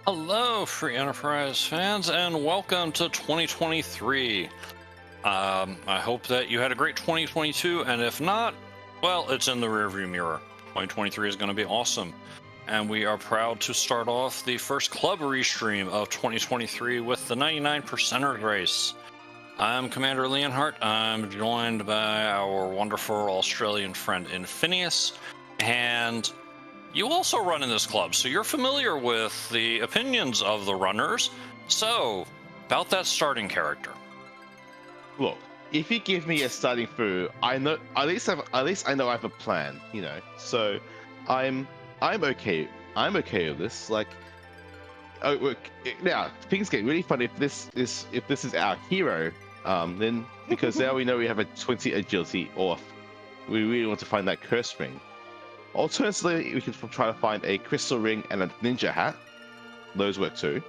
Hello, Free Enterprise fans, and welcome to 2023. I hope that you had a great 2022, and if not, well, it's in the rearview mirror. 2023 is going to be awesome, and we are proud to start off the first club restream of 2023 with the 99%er race. I'm Commander Leonhardt. I'm joined by our wonderful Australian friend Infinius, and you also run in this club, so you're familiar with the opinions of the runners. So, about that starting character. Look, if you give me a starting through, I know at least I know I have a plan, So I'm okay. I'm okay with this. Now things get really fun if this is our hero. Then because now we know we have a 20 agility, or we really want to find that curse ring. Alternatively, we could try to find a crystal ring and a ninja hat. Those work too.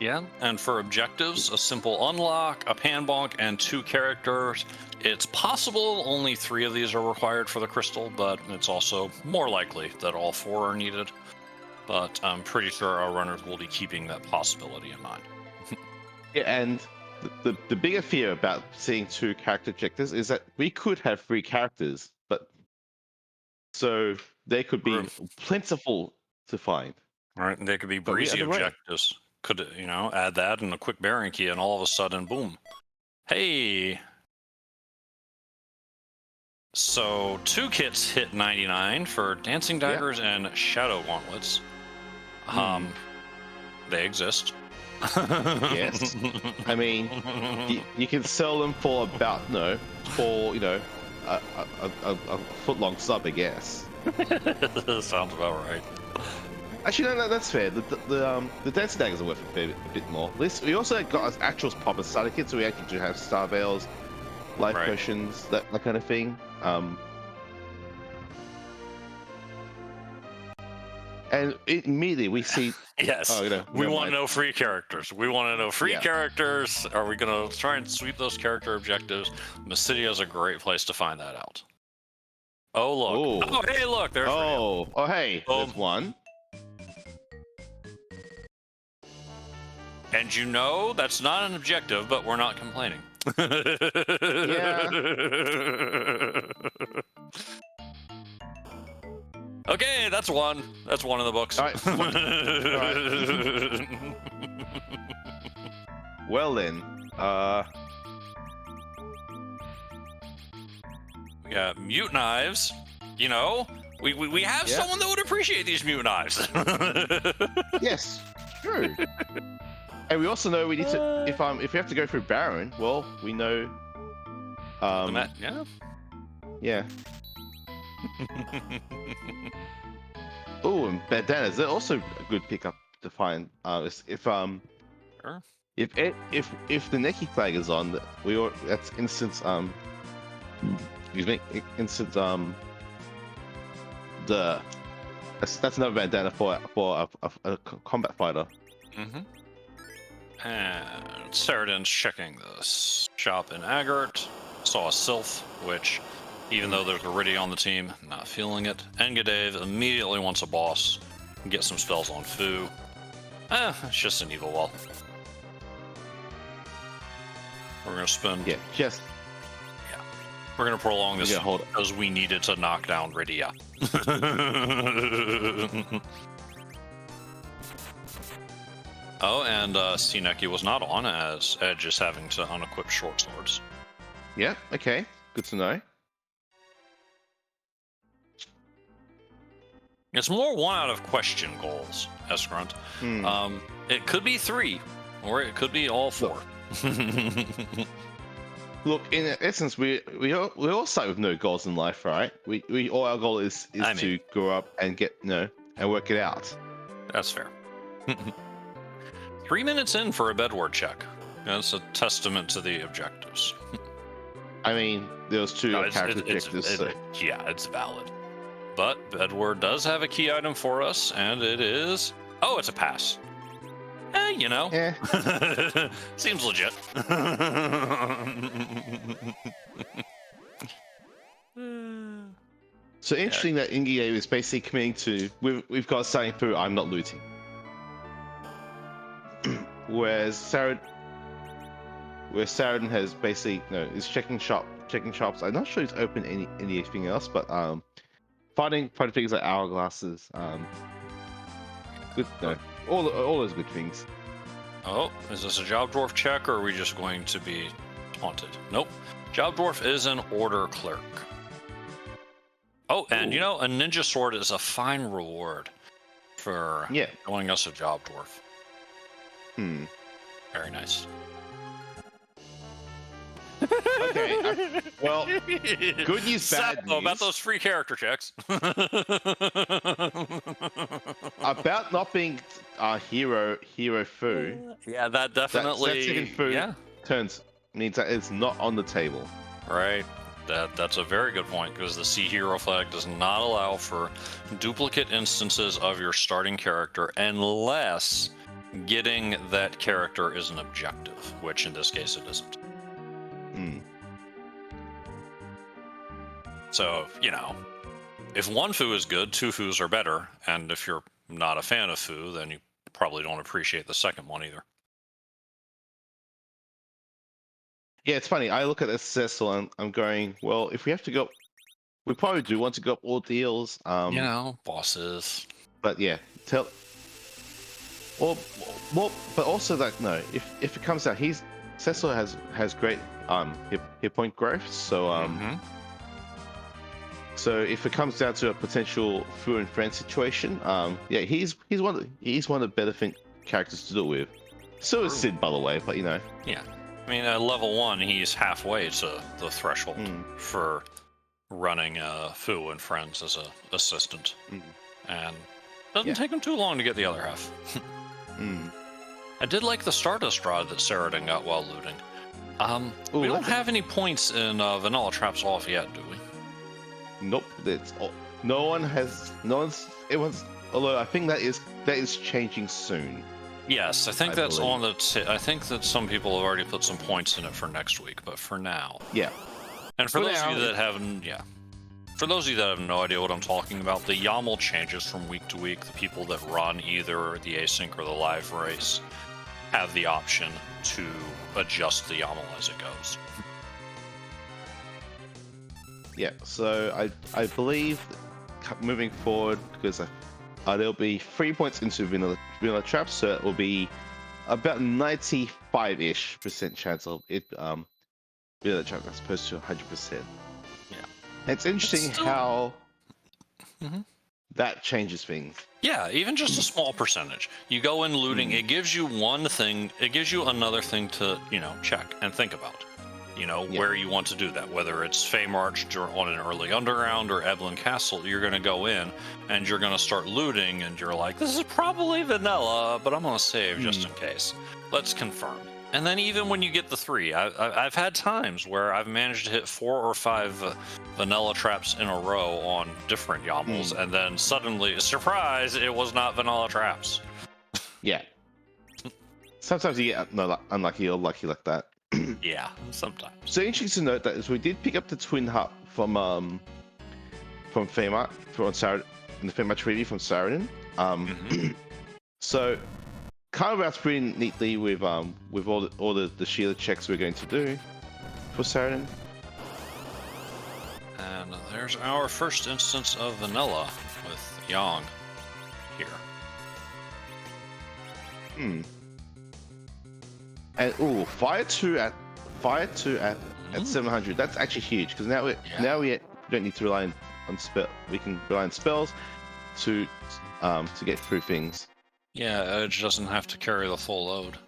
Yeah, and for objectives, a simple unlock, a pan bonk, and 2 characters. It's possible only 3 of these are required for the crystal, but it's also more likely that all 4 are needed. But I'm pretty sure our runners will be keeping that possibility in mind. Yeah, and the bigger fear about seeing 2 character objectives is that we could have 3 characters, but so they could be plentiful to find. Right, and they could be But we are breezy the right. objectives. Could, add that and a quick bearing key, and all of a sudden, boom. Hey! So, 2 kits hit 99 for Dancing Daggers and Shadow Gauntlets. They exist. Yes. I mean, you can sell them for about for a foot long sub, I guess. Sounds about right. Actually, no, that's fair. The dancing daggers are worth a bit more. We also got actual proper starter kits, so we actually do have star veils, life potions, that kind of thing. And immediately we see. Yes. We want to know free characters. We want to know free characters. Are we going to try and sweep those character objectives? Mysidia is a great place to find that out. Oh, look. Oh, hey, look. There's hey. There's one. And that's not an objective, but we're not complaining. Yeah. Okay, that's one. That's one in the books. All right. Well then, we got mute knives. We have someone that would appreciate these mute knives. Yes, true. And we also know we need to if we have to go through Baron, well, we know. Yeah. Oh, and bandanas. They're also a good pickup to find. If the Neki flag is on, that's instant. Excuse me. Instant. That's another bandana for a combat fighter. Mm-hmm. And Saradin's checking the shop in Agart. Saw a Sylph, which, even though there's a Riddy on the team, not feeling it. Engadave immediately wants a boss. Get some spells on Fu. It's just an evil wall. We're gonna spend. We're gonna prolong this because we needed to knock down Rydia. Oh, and Sineki was not on, as Edge is having to unequip short swords. Yeah, okay. Good to know. It's more 1 out of question goals, Escrunt. It could be 3, or it could be all 4. Look, in essence, we all start with no goals in life, right? We all our goal is to grow up and get and work it out. That's fair. 3 minutes in for a bedward check. That's a testament to the objectives. I mean, there's 2 character objectives. Yeah, it's valid. But Bedward does have a key item for us, and it is... Oh, it's a pass. Seems legit. So interesting that Ingie is basically committing to we've got starting through I'm not looting. Whereas Saradin has basically is checking shops. I'm not sure he's open anything else, but finding things like hourglasses, good all those good things. Oh, is this a job dwarf check, or are we just going to be taunted? Nope. Job dwarf is an order clerk. Oh, and Ooh. a ninja sword is a fine reward for showing us a job dwarf. Very nice. Okay. Well, good news, bad news. About those free character checks. About not being hero foo. Yeah, that definitely. That second foo means that it's not on the table. Right. That's a very good point, because the Sea Hero flag does not allow for duplicate instances of your starting character unless getting that character is an objective, which in this case it isn't. So, if one foo is good, two foos are better, and if you're not a fan of foo, then you probably don't appreciate the second one either. Yeah, it's funny. I look at this Cecil and I'm going, well, if we have to go, we probably do want to go up all deals. Bosses. But yeah, well, but also that if it comes out, Cecil has great hit point growth, so so if it comes down to a potential foo and friend situation, he's one of the better characters to deal with. So is Sid, by the way, but Yeah. I mean, at level 1, he's halfway to the threshold for running foo and friends as an assistant, and doesn't take him too long to get the other half. I did like the Stardust Rod that Saradin got while looting. We don't have any points in Vanilla Traps off yet, do we? Nope. Although I think that is changing soon. Yes, I think that's on the. I think that some people have already put some points in it for next week, but for now. Yeah. And for those of you that haven't, for those of you that have no idea what I'm talking about, the YAML changes from week to week. The people that run either the async or the live race have the option to adjust the YAML as it goes. Yeah, so I believe moving forward, because there'll be 3 points into vanilla traps, so it will be about 95-ish% chance of it vanilla trap as opposed to 100%. Yeah, and it's interesting how that changes things. Yeah, even just a small percentage. You go in looting, it gives you one thing, it gives you another thing to check and think about. Where you want to do that, whether it's Feymarch on an early underground or Eblin Castle. You're going to go in and you're going to start looting, and you're like, this is probably vanilla, but I'm going to save just in case. Let's confirm. And then even when you get the 3, I've had times where I've managed to hit 4 or 5 vanilla traps in a row on different YAMLs, and then suddenly, surprise, it was not vanilla traps. Yeah. Sometimes you get unlucky or lucky like that. Yeah, sometimes. So interesting to note that as we did pick up the twin hut from Feymarch in the Feymarch treaty from Saradin. So kind of wraps pretty neatly with all the Sheila checks we're going to do for Saradin. And there's our first instance of vanilla with Yang here. And fire 2 at 700. That's actually huge, because now we don't need to rely on spell. We can rely on spells to get through things. Yeah, Edge doesn't have to carry the full load.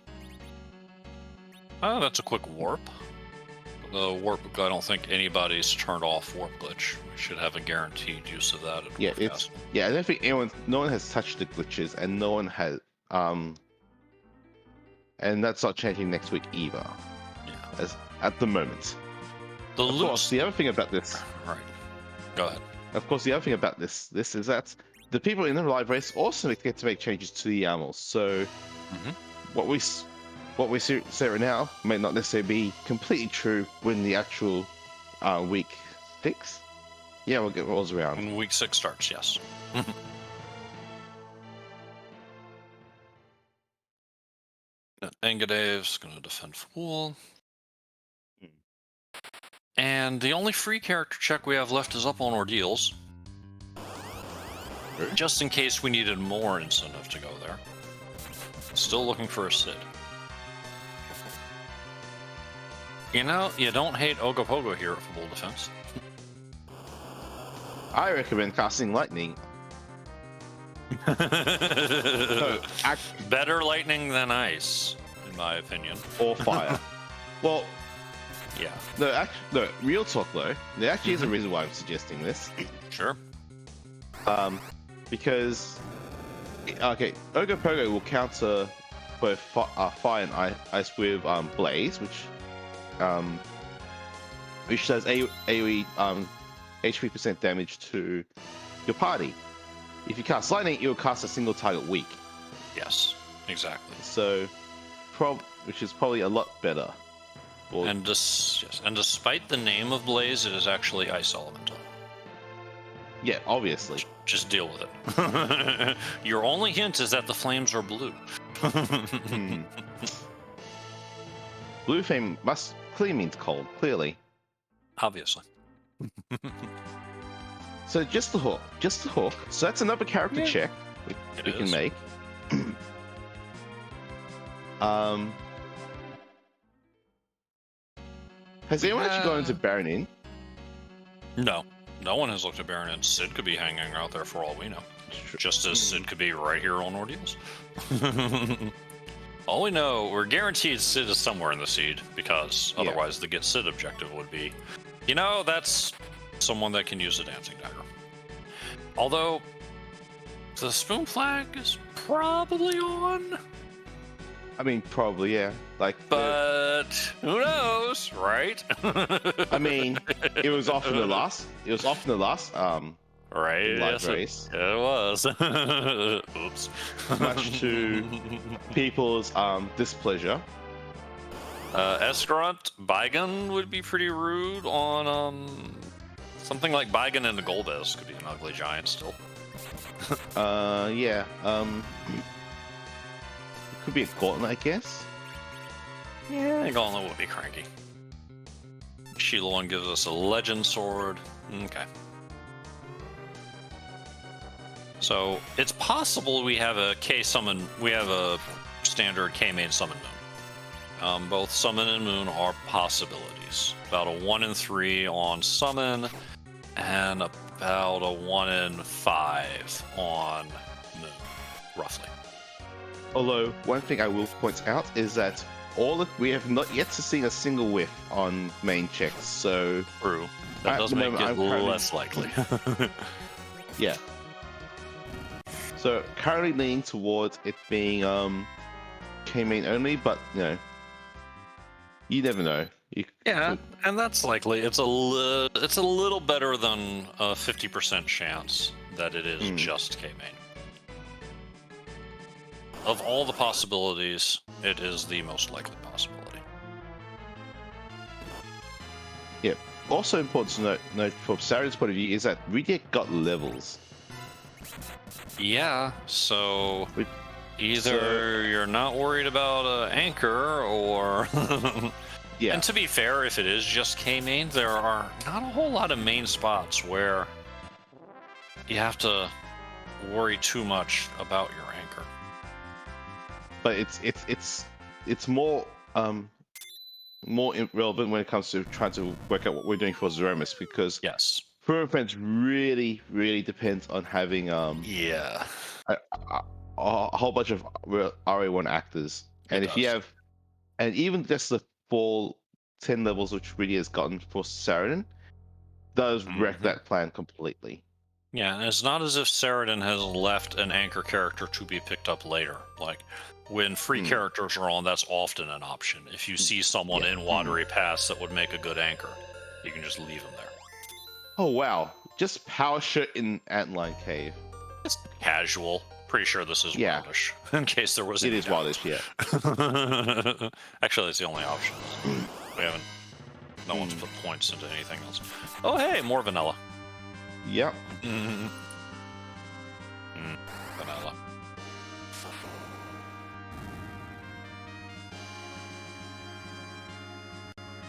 Oh, that's a quick warp. The warp, I don't think anybody's turned off warp glitch. We should have a guaranteed use of that. I don't think no one has touched the glitches, and no one has and that's not changing next week either. Yeah. As at the moment. Of course, the other thing about this. Right. Go ahead. Of course, the other thing about this is that the people in the live race also get to make changes to the YAMLs. So what we say right now may not necessarily be completely true when the actual week sticks. Yeah, we'll get rolls around. When week 6 starts, yes. Engadeve's going to defend Fool. And the only free character check we have left is up on Ordeals. Sure. Just in case we needed more incentive to go there. Still looking for a Sid. You know, you don't hate Ogopogo here at Full Defense. I recommend casting lightning. No, Better lightning than ice, in my opinion. or fire. Well, Yeah, no. Real talk though. There actually is a reason why I'm suggesting this. sure. Because Ogopogo will counter both fire and ice with blaze, which does AoE HP percent damage to your party. If you cast lightning, you'll cast a single target weak. Yes, exactly. So, which is probably a lot better. Well, And despite the name of Blaze, it is actually Ice Elemental. yeah, obviously. Just deal with it. Your only hint is that the flames are blue. Blue flame clearly means cold. Clearly. Obviously. So just the hook. So that's another character Yeah. check we can is. make. Has anyone actually gone into Baron Inn? No. No one has looked at Baron, and Sid could be hanging out there for all we know. Just as Sid could be right here on Ordeals. All we know, we're guaranteed Sid is somewhere in the seed, because Yeah. otherwise the get Sid objective would be, you know, that's someone that can use a dancing dagger. Although, the spoon flag is probably on, I mean, probably, yeah. Like, but who knows, right? I mean, it was off in the last. Right, live yes, race. it was. Oops. Much to people's displeasure. Escarant Baigon would be pretty rude on something like Baigon and the Golbez could be an ugly giant still. Yeah. It could be a Gauntlet, I guess. Yeah, Gauntlet would be cranky. Sheila one gives us a legend sword. Okay. So it's possible we have a K summon. We have a standard K main summon moon. Both summon and moon are possibilities. About a 1 in 3 on summon, and about a 1 in 5 on moon, roughly. Although one thing I will point out is that we have not yet to see a single whiff on main checks. So True. That At does the make moment, it I'm currently- less likely. yeah. So currently leaning towards it being K main only, but you never know. Yeah, and that's likely. It's a little better than a 50% chance that it is just K main. Of all the possibilities, it is the most likely possibility. Yeah. Also important to note from Sarah's point of view is that Rydia got levels. Yeah, so Which- either you're not worried about anchor, or Yeah. And to be fair, if it is just K main, there are not a whole lot of main spots where you have to worry too much about your anchor. But it's more relevant when it comes to trying to work out what we're doing for Zeromus, because Yes. Full Defense really depends on having Yeah. a whole bunch of RA1 actors, and It if you does. have, and even just the full 10 levels which Rydia has gotten for Saradin does wreck Mhm. that plan completely. Yeah, and it's not as if Saradin has left an anchor character to be picked up later. Like, when free characters are on, that's often an option. If you see someone Yeah. in Watery Pass that would make a good anchor, you can just leave them there. Oh wow, just power shit in Antline Cave. It's casual. Pretty sure this is Yeah. Wildish, in case there was It any is doubt. wildish, yeah. Actually, that's the only option. We haven't... No one's put points into anything else. Oh, hey, more vanilla. Yep. Vanilla.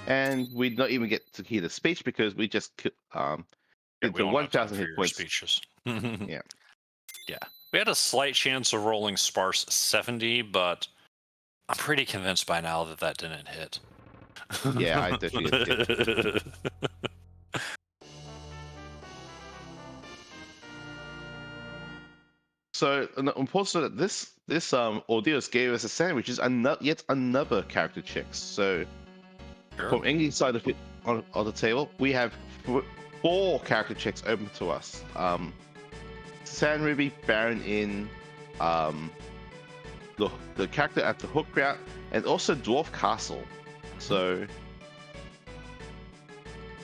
And we'd not even get to hear the speech because we just Yeah, did we the don't have time 1,000 for hit your points. speeches. Yeah. Yeah. We had a slight chance of rolling sparse 70, but I'm pretty convinced by now that that didn't hit. Yeah, I definitely did hit. So, unfortunately, this Ordeos gave us a sandwich, is yet another character check. So, Sure. from any side of it on the table, we have 4 character checks open to us. Sand Ruby, Baron Inn, the character at the Hook Route, and also Dwarf Castle. So,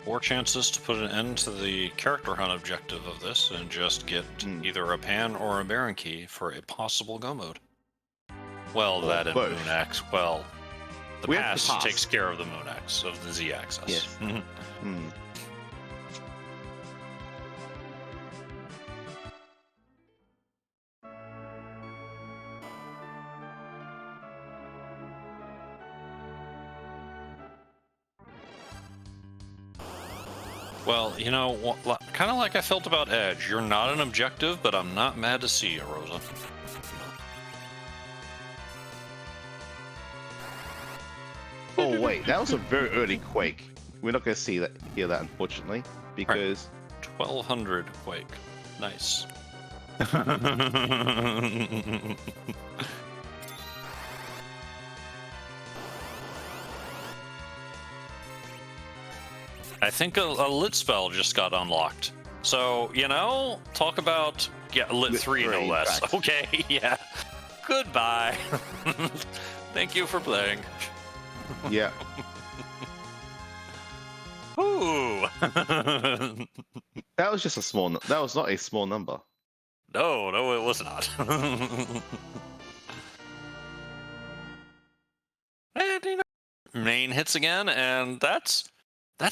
4 chances to put an end to the character hunt objective of this and just get either a Pan or a Baron key for a possible go mode. Well, or that and both. Moon Axe. Well, the We have pass the pass. takes care of the Moon Axe of the Z axis. Yes. Well, you know, kind of like I felt about Edge. You're not an objective, but I'm not mad to see you, Rosa. Oh wait, that was a very early quake. We're not going to hear that, unfortunately, because 1200 Quake. Nice. I think a lit spell just got unlocked. So, you know, talk about lit 3 no less. Right. Okay, yeah. Goodbye. Thank you for playing. yeah. Ooh. That was just a small. That was not a small number. No, it was not. And you know, main hits again, and that's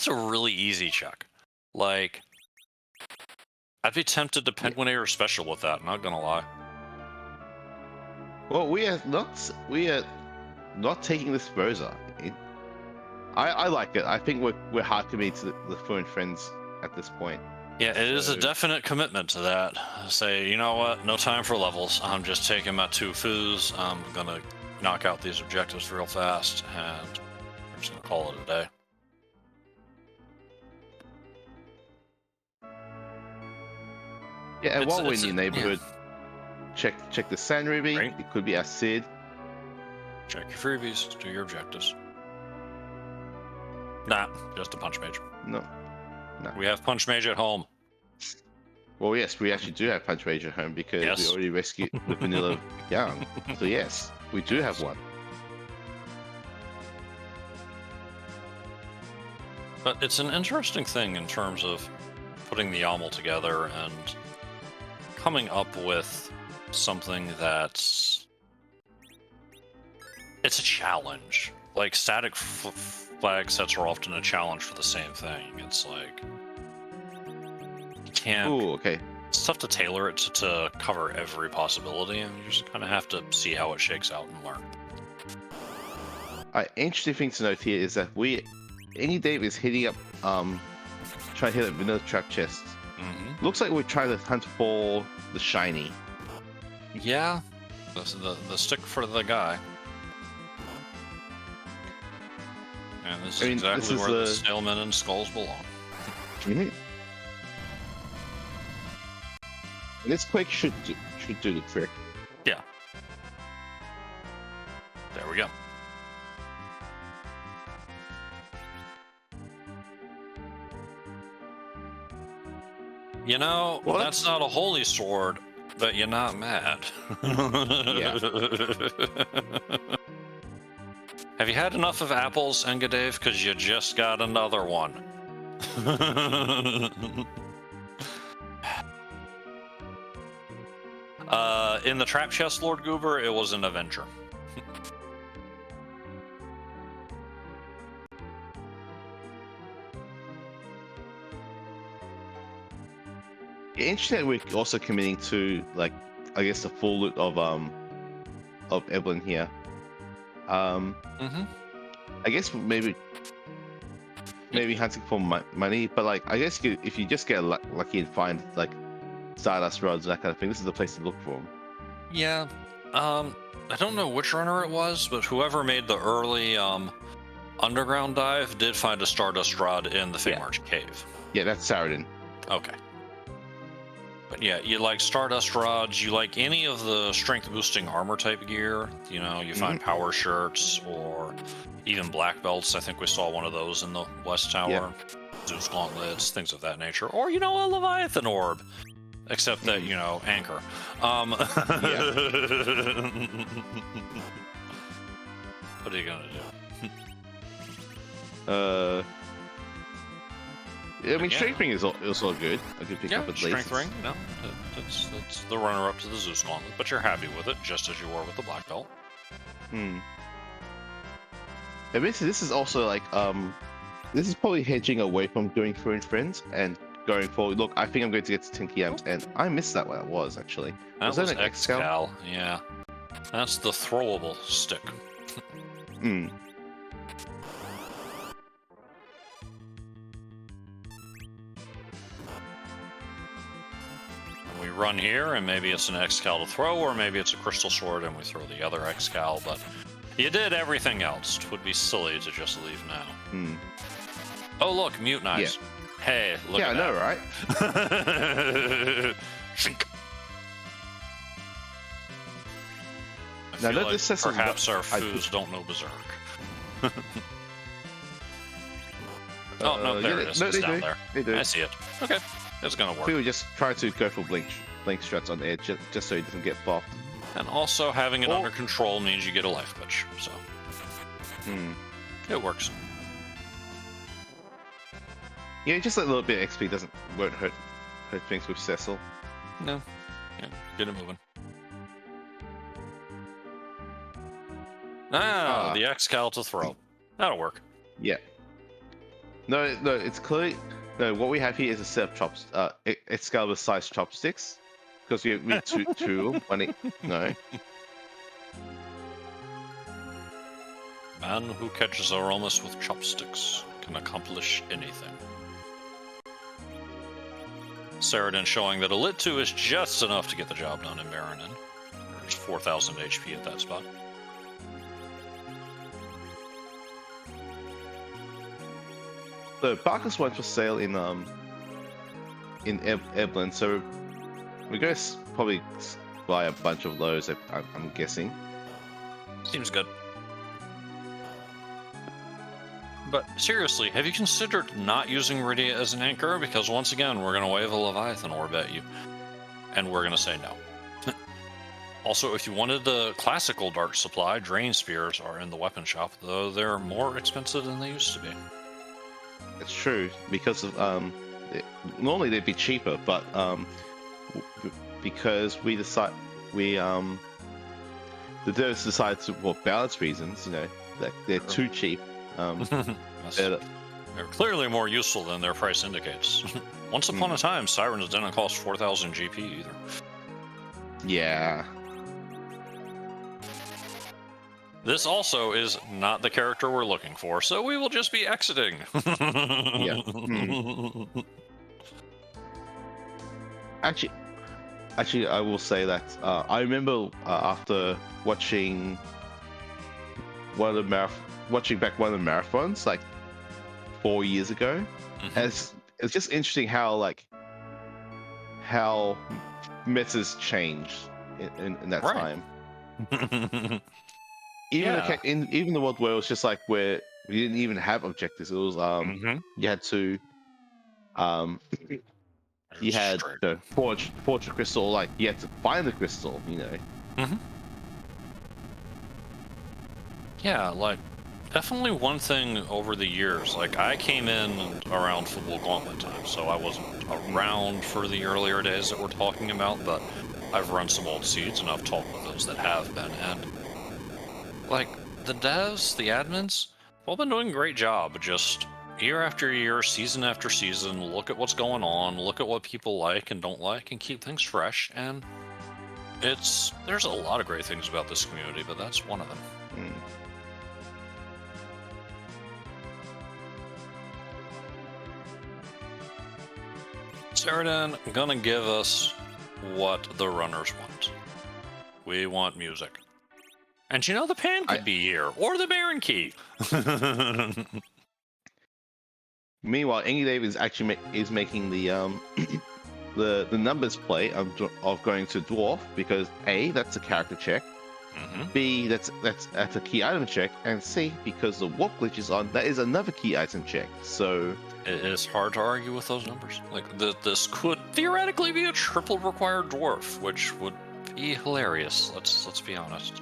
a really easy check. Like, I'd be tempted to Penguin or special with that. Not gonna lie. Well, we are not taking this Rosa. I like it. I think we're hearkening to the phone friends at this point. Yeah, it is a definite commitment to that. Say, you know what? No time for levels. I'm just taking my 2 foos. I'm gonna knock out these objectives real fast, and I'm just gonna call it a day. Yeah, and while we're in your neighborhood, check the Sand Ruby. Right. It could be our Sid. Check your freebies. Do your objectives. Nah, just a punch mage. No. We have punch mage at home. Well, yes, we actually do have Punch Mage at home because Yes. we already rescued the Vanilla Young. So yes, we do have one. But it's an interesting thing in terms of putting the YAML together and coming up with something that's... It's a challenge. Like, static flag sets are often a challenge for the same thing. It's like... You can't... Ooh, okay. It's tough to tailor it to cover every possibility, and you just kind of have to see how it shakes out and learn. Interesting thing to note here is that any Dave is hitting up, trying to hit a Vanilla Trap chest. Mm-hmm. Looks like we're trying to hunt for the shiny. Yeah, the stick for the guy. And this is exactly where the Sailmen and Skulls belong. Mm-hmm. And this Quake should do the trick. Yeah. There we go. You know, Well, that's not a holy sword, but you're not mad. Yeah. Have you had enough of apples, Engadave? Because you just got another one. In the trap chest, Lord Goober, it was an Avenger. Interesting that we're also committing to like, I guess the full loot of Evelyn here. Mm-hmm. I guess maybe hunting for money, but like I guess if you just get lucky and find like Stardust rods, that kind of thing, this is the place to look for them. Yeah. I don't know which runner it was, but whoever made the early underground dive did find a Stardust rod in the Feymarch cave. Yeah, that's Saradin. Okay. But yeah, you like Stardust rods, you like any of the strength boosting armor type gear. You know, you find power shirts or even black belts. I think we saw one of those in the West Tower. Yeah. Zeus gauntlets, things of that nature. Or, you know, a Leviathan orb. Except that, you know, anchor. What are you gonna do? I mean, strength ring is also good. I could pick up at least. Strength ring. No, it's the runner-up to the Zeus gauntlet, but you're happy with it, just as you were with the black belt. And basically, this is also like this is probably hedging away from doing Throwing Friends and going forward. Look, I think I'm going to get to Tinky Amps, and I missed that one. It was actually. That was an X-Cal. Yeah, that's the throwable stick. We run here, and maybe it's an X-Cal to throw, or maybe it's a crystal sword, and we throw the other X-Cal. But you did everything else. It would be silly to just leave now. Oh, look, Mutinize. Yeah. Hey, look yeah, at I know, right? Shink. I Now, feel no, like this says perhaps our foos don't know Berserk. Oh, no, there it is. No, It's they down do. there. They do. I see it. Okay, it's gonna work. We were just trying to go for blink strats on edge, just so he doesn't get bopped. And also, having it under control means you get a life pitch, so it works. Yeah, just a little bit of XP won't hurt things with Cecil. No. Yeah, get it moving. The X-Cal to throw. That'll work. Yeah. No, it's clearly no. What we have here is a set of Excalibur-sized chopsticks, because we have two. No. Man who catches Aromas with chopsticks can accomplish anything. Saradin showing that a Lit 2 is just enough to get the job done in Baranin. There's 4,000 HP at that spot. So Barkus went for sale in Evelyn, so we're going to probably buy a bunch of those. I'm guessing. Seems good. But seriously, have you considered not using Rydia as an anchor? Because once again, we're going to wave a Leviathan orb at you, and we're going to say no. Also, if you wanted the classical Dark Supply, Drain Spears are in the weapon shop, though they're more expensive than they used to be. It's true, because of normally they'd be cheaper, but because the devs decided to, for balance reasons, you know, that they're too cheap. They're clearly more useful than their price indicates. Once upon a time, Sirens didn't cost 4,000 GP either. Yeah. This also is not the character we're looking for, so we will just be exiting. Yeah. Actually, I will say that I remember after watching one of the marathons like 4 years ago, as it's just interesting how metas changed in that time. Even the world where it was just like where we didn't even have objectives. It was you had to you had the forge a crystal, like you had to find the crystal, you know. Yeah, like definitely one thing over the years. Like I came in around Football Gauntlet time, so I wasn't around for the earlier days that we're talking about, but I've run some old seeds and I've talked with those that have been, and like the devs, the admins, have all been doing a great job just, year after year, season after season, look at what's going on, look at what people like and don't like, and keep things fresh. And there's a lot of great things about this community, but that's one of them. Mm. Ceradan gonna give us what the runners want. We want music. And you know, the Pan could be here, or the Baron Key. Meanwhile, Ingy Dave is actually making the the numbers play of going to dwarf, because A, that's a character check. B, that's a key item check, and C, because the warp glitch is on, that is another key item check. So it is hard to argue with those numbers. Like this could theoretically be a triple required dwarf, which would be hilarious. Let's be honest.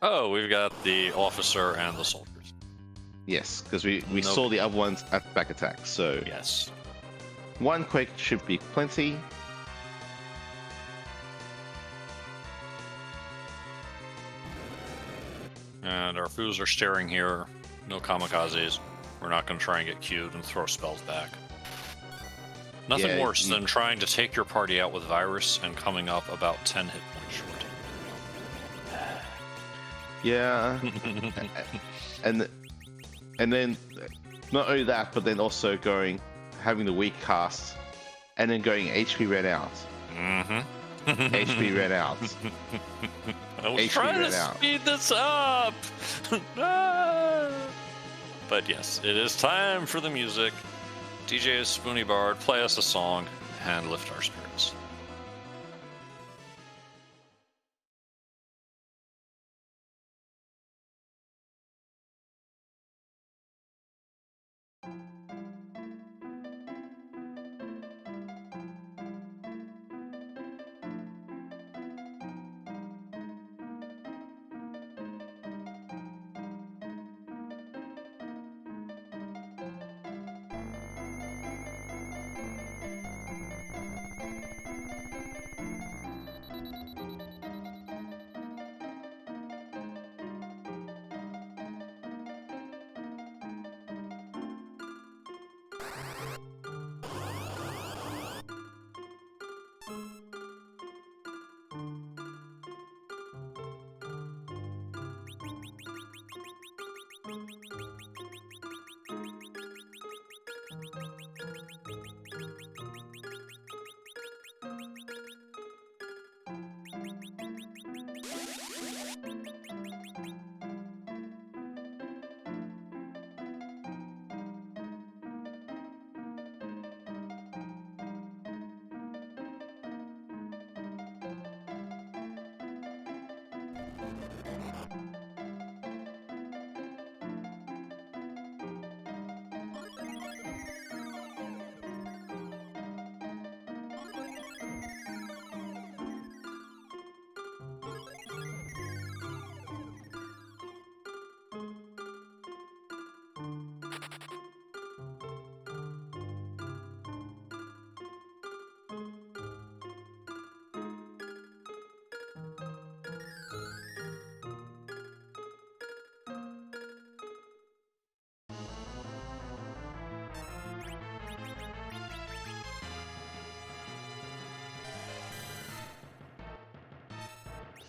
Oh, we've got the officer and the soldiers. Yes, because we saw the other ones at back attack. So yes, one quake should be plenty. And our foos are staring here. No kamikazes. We're not going to try and get queued and throw spells back. Nothing worse than trying to take your party out with virus and coming up about 10 hit points short. Yeah. and then not only that, but then also having the weak cast, and then going HP ran out. HP ran out. I was trying to speed this up. But yes, it is time for the music. DJ Spoony Bard, play us a song and lift our spirits.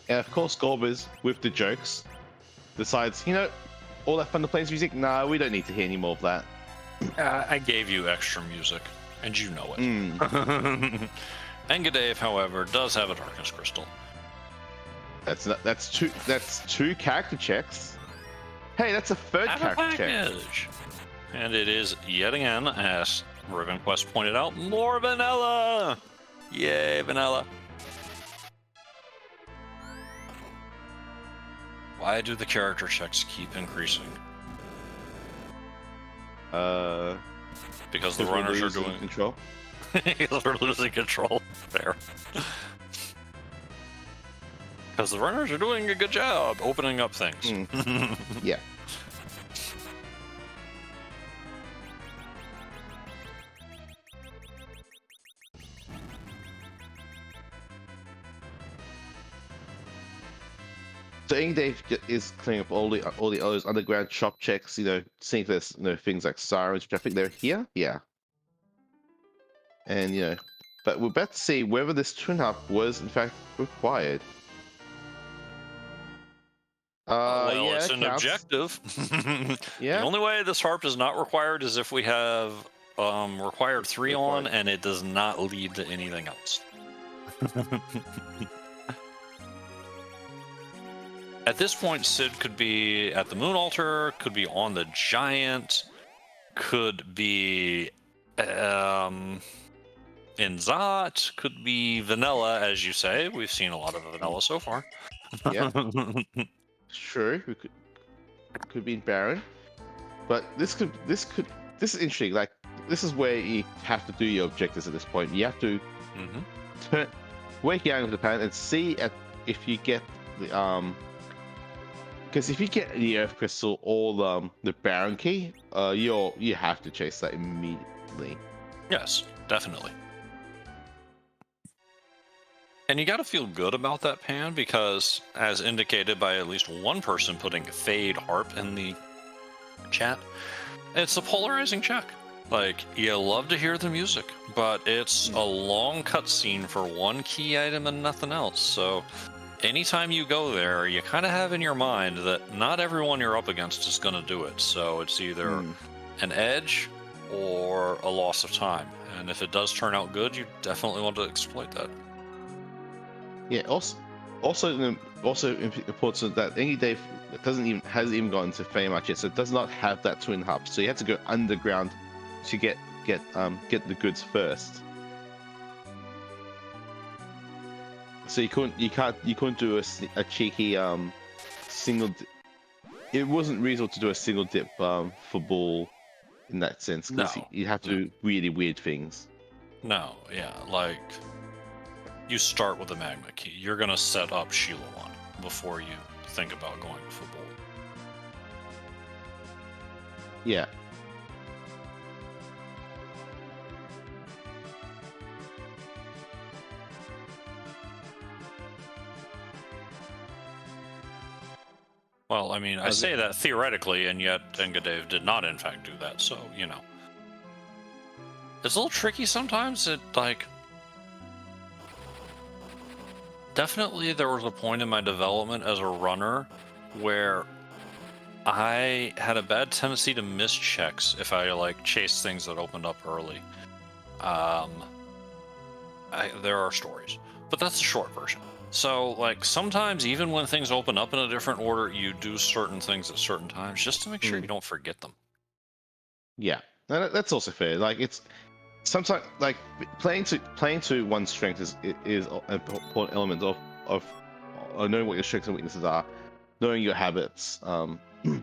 And of course, Gorbers, with the jokes, decides, all that Thunder Plains music? Nah, we don't need to hear any more of that. I gave you extra music, and you know it. Engadave, however, does have a Darkness Crystal. That's two character checks. Hey, that's a third character check. And it is yet again, as Riven Quest pointed out, more vanilla. Yay, vanilla. Why do the character checks keep increasing? Because the runners are doing control. They're losing control. Fair. Because the runners are doing a good job opening up things. Yeah. So Ingy Dave is clearing up all the others underground shop checks. Seeing if there's things like sirens, which I think they're here. Yeah, and but we're about to see whether this twin hub was in fact required. Well, Yeah, it's it an counts. objective. The Yeah, only way this harp is not required is if we have required 3 on, required. and it does not lead to anything else. At this point, Sid could be at the moon altar, could be on the giant, could be in Zot, could be vanilla, as you say. We've seen a lot of vanilla so far. Yeah. Sure, we could be in Baron, but this is interesting. Like, this is where you have to do your objectives at this point. You have to turn wake Yang of the pan and see if you get the because if you get the Earth Crystal or the Baron Key, you have to chase that immediately. Yes, definitely. And you got to feel good about that pan because, as indicated by at least one person putting Fade Harp in the chat, it's a polarizing check. Like, you love to hear the music, but it's a long cutscene for one key item and nothing else. So, anytime you go there, you kind of have in your mind that not everyone you're up against is going to do it. So, it's either an edge or a loss of time. And if it does turn out good, you definitely want to exploit that. Yeah. Also important that Ingy Dave hasn't even gotten to Fame much yet, so it does not have that twin hub. So you have to go underground to get the goods first. So you couldn't do a cheeky single. It wasn't reasonable to do a single dip for Bull in that sense because you have to do really weird things. No, yeah, like you start with a magma key. You're gonna set up Sheila 1 before you think about going for Bull. Yeah. Well, I mean, I say that theoretically, and yet Engadave did not, in fact, do that. So, it's a little tricky sometimes. Definitely there was a point in my development as a runner where I had a bad tendency to miss checks if I, chase things that opened up early. There are stories, but that's the short version. So, sometimes even when things open up in a different order, you do certain things at certain times just to make sure you don't forget them. Yeah, that's also fair. It's sometimes playing to one's strength is an important element of knowing what your strengths and weaknesses are, knowing your habits. Kind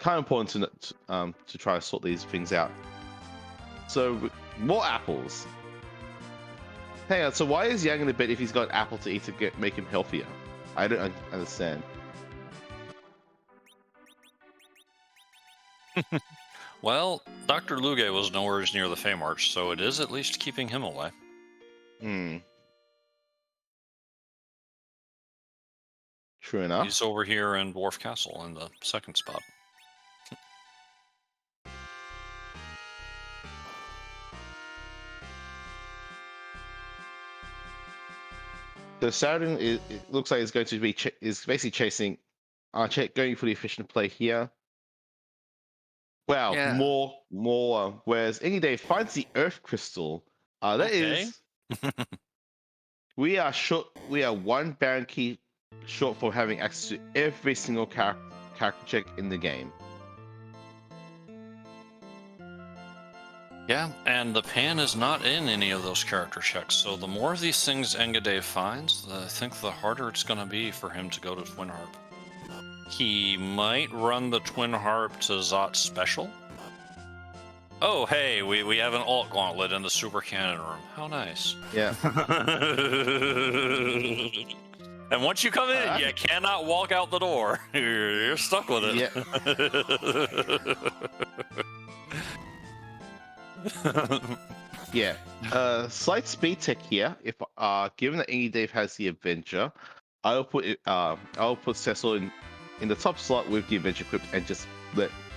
of important to try to sort these things out. So more apples. Hang on, so why is Yang in the bed if he's got an apple to eat to make him healthier? I don't understand. Well, Dr. Luge was nowhere near the Feymarch, so it is at least keeping him away. True enough. He's over here in Dwarf Castle in the second spot. So Saturn it looks like it's going to be is basically chasing going for the efficient play here. Wow, Yeah. more. Whereas Ingy Dave finds the Earth Crystal. We are short. We are one Baron Key short for having access to every single character check in the game. Yeah, and the pan is not in any of those character checks, so the more of these things Engadave finds, I think the harder it's going to be for him to go to Twin Harp. He might run the Twin Harp to Zot Special. Oh, hey, we have an alt gauntlet in the Super Cannon room. How nice. Yeah. And once you come in, you cannot walk out the door. You're stuck with it. Yeah. Slight speed tech here. If given that Ingy Dave has the Avenger, I'll put it. I'll put Cecil in the top slot with the adventure equipped,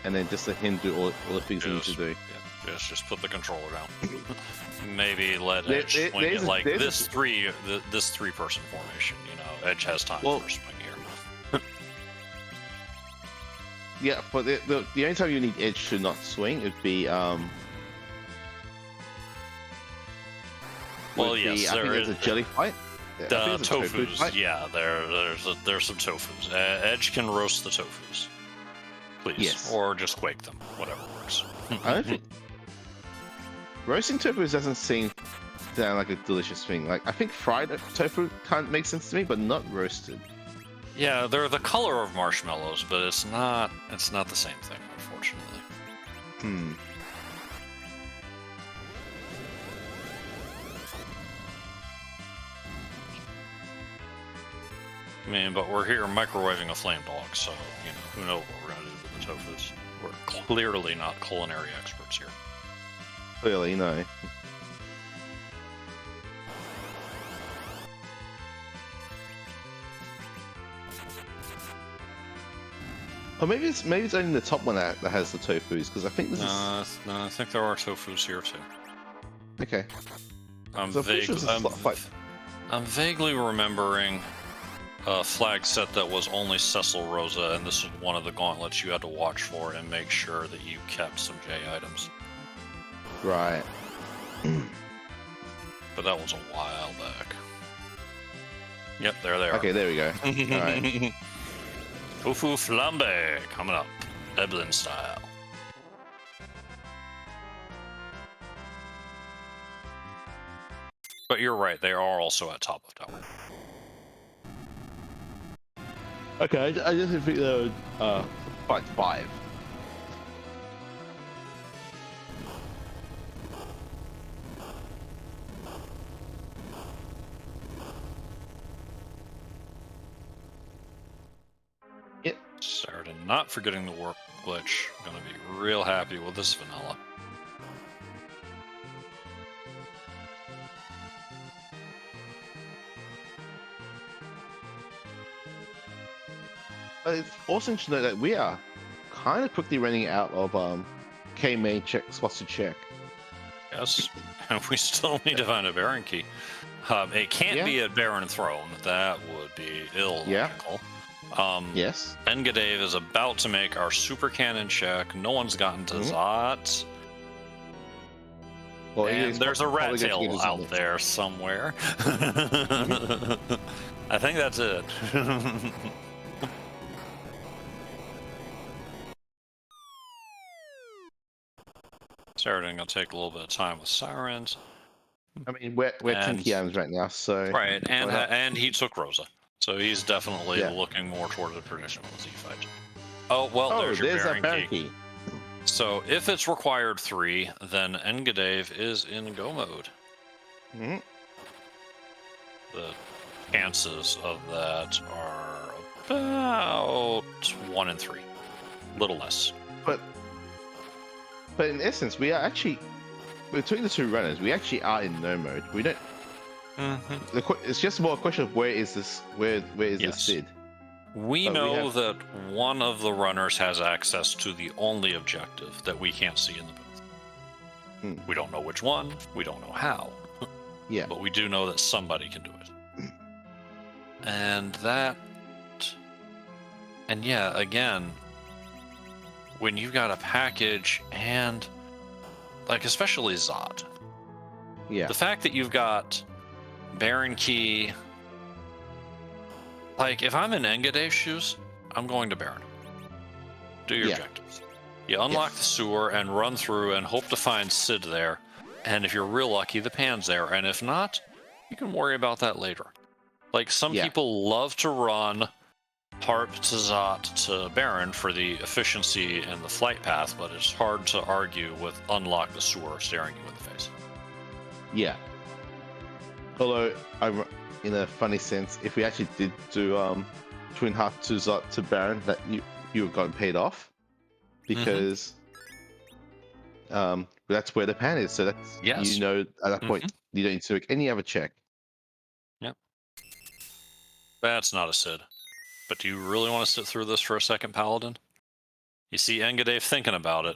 and then just let him do all the things he needs to do. Yeah, just put the controller down. Maybe let There- Edge there- swing it there's a- like there's a- this three-person formation. You know, Edge has time Well- for a swing here. Yeah, but the only time you need Edge to not swing would be Well, would yes, be, I think there there's is a jelly fight. I think the there's a tofu tofus. fight. Yeah, there's some tofus. Edge can roast the tofus, please, Yes. or just quake them, whatever works. I don't think roasting tofu doesn't seem sound like a delicious thing. Like I think fried tofu can't make sense to me, but not roasted. Yeah, they're the color of marshmallows, but it's not the same thing, unfortunately. Hmm. I mean, but we're here microwaving a flame dog, so, you know, who knows what we're going to do with the tofus. We're clearly not culinary experts here. Clearly, no. Or maybe it's only the top one that has the tofus, because I think this is No, I think there are tofus here, too. okay. I'm, So I'm pretty sure it's a slot fight. I'm vaguely remembering a flag set that was only Cecil Rosa, and this is one of the gauntlets you had to watch for and make sure that you kept some J items. Right. But that was a while back. Yep, there they are. Okay, there we go. Alright. Tofu flambe coming up, Eblin style. But you're right, they are also at top of tower. Okay, I just think they would fight 5. Yep. Started not forgetting the warp glitch. Gonna be real happy with this vanilla. But it's also interesting to note that we are kind of quickly running out of K main spots to check. Yes, and we still need to find a Baron key. It can't Yeah. be a Baron throne. That would be illogical. Yes. Engadave is about to make our super cannon check. No one's gotten to Mhm. Zot. Well, he And is there's a probably rat going to get tail his out own. there somewhere. I think that's it. Starting to take a little bit of time with Sirens. I mean, we're And- 10 TMs right now, so Right, why not? and he took Rosa. So he's definitely Yeah. looking more toward the traditional Z fight. Oh, well, Oh, there's your there's that Baron key. Baron key. So if it's required 3, then Engadave is in go mode. Mhm. The chances of that are about 1 in 3. Little less. But in essence, we are actually between the two runners. We actually are in no mode. We don't. It's just more a question of where is this? Where is Yes. this Sid? We But we know have- that one of the runners has access to the only objective that we can't see in the booth. Hmm. We don't know which one, we don't know how, Yeah. but we do know that somebody can do it. And that. And yeah, again, when you've got a package and. Like, especially Zod. Yeah. The fact that you've got Baron Key. Like, if I'm in Engadave's shoes, I'm going to Baron. Do your Yeah. objectives. You unlock the sewer and run through and hope to find Sid there. And if you're real lucky, the pan's there. And if not, you can worry about that later. Like, some Yeah. people love to run Harp to Zot to Baron for the efficiency and the flight path, but it's hard to argue with unlock the sewer staring you in the face. Yeah. Although, I'm in a funny sense, if we actually did do Twin Heart to Zot to Baron, that you have gotten paid off because that's where the pan is. So that's Yes. you know at that point you don't need to make any other check. That's not a Sid. But do you really want to sit through this for a second, Paladin? You see Engadave thinking about it,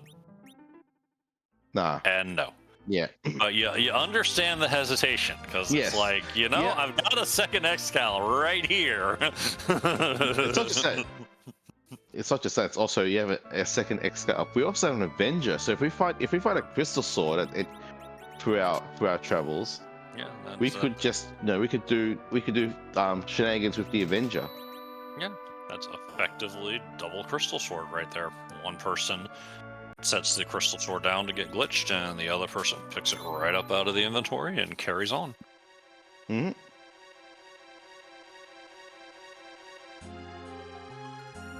Nah. and no. Yeah. But you understand the hesitation, because Yes. it's like, Yeah. I've got a second Excal right here. It's not just that. It's not just that. It's also you have a second Excal. We also have an Avenger. So if we find a Crystal Sword through our travels, Yeah, we could just we could do shenanigans with the Avenger. Yeah, that's effectively double Crystal Sword right there. One person sets the Crystal Sword down to get glitched, and the other person picks it right up out of the inventory and carries on. Hmm.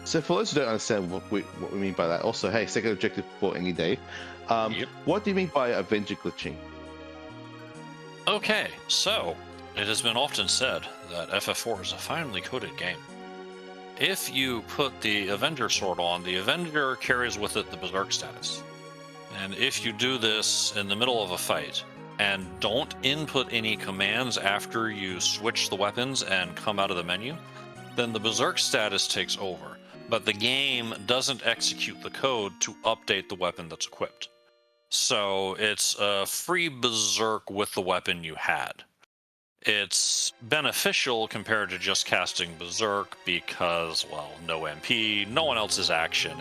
So for those who don't understand what we mean by that, also, hey, second objective for Engadave. Yep. What do you mean by Avenger glitching? Okay, so it has been often said that FF4 is a finely coded game. If you put the Avenger sword on, the Avenger carries with it the Berserk status. And if you do this in the middle of a fight and don't input any commands after you switch the weapons and come out of the menu, then the Berserk status takes over. But the game doesn't execute the code to update the weapon that's equipped. So it's a free Berserk with the weapon you had. It's beneficial compared to just casting Berserk because, well, no MP, no one else's action,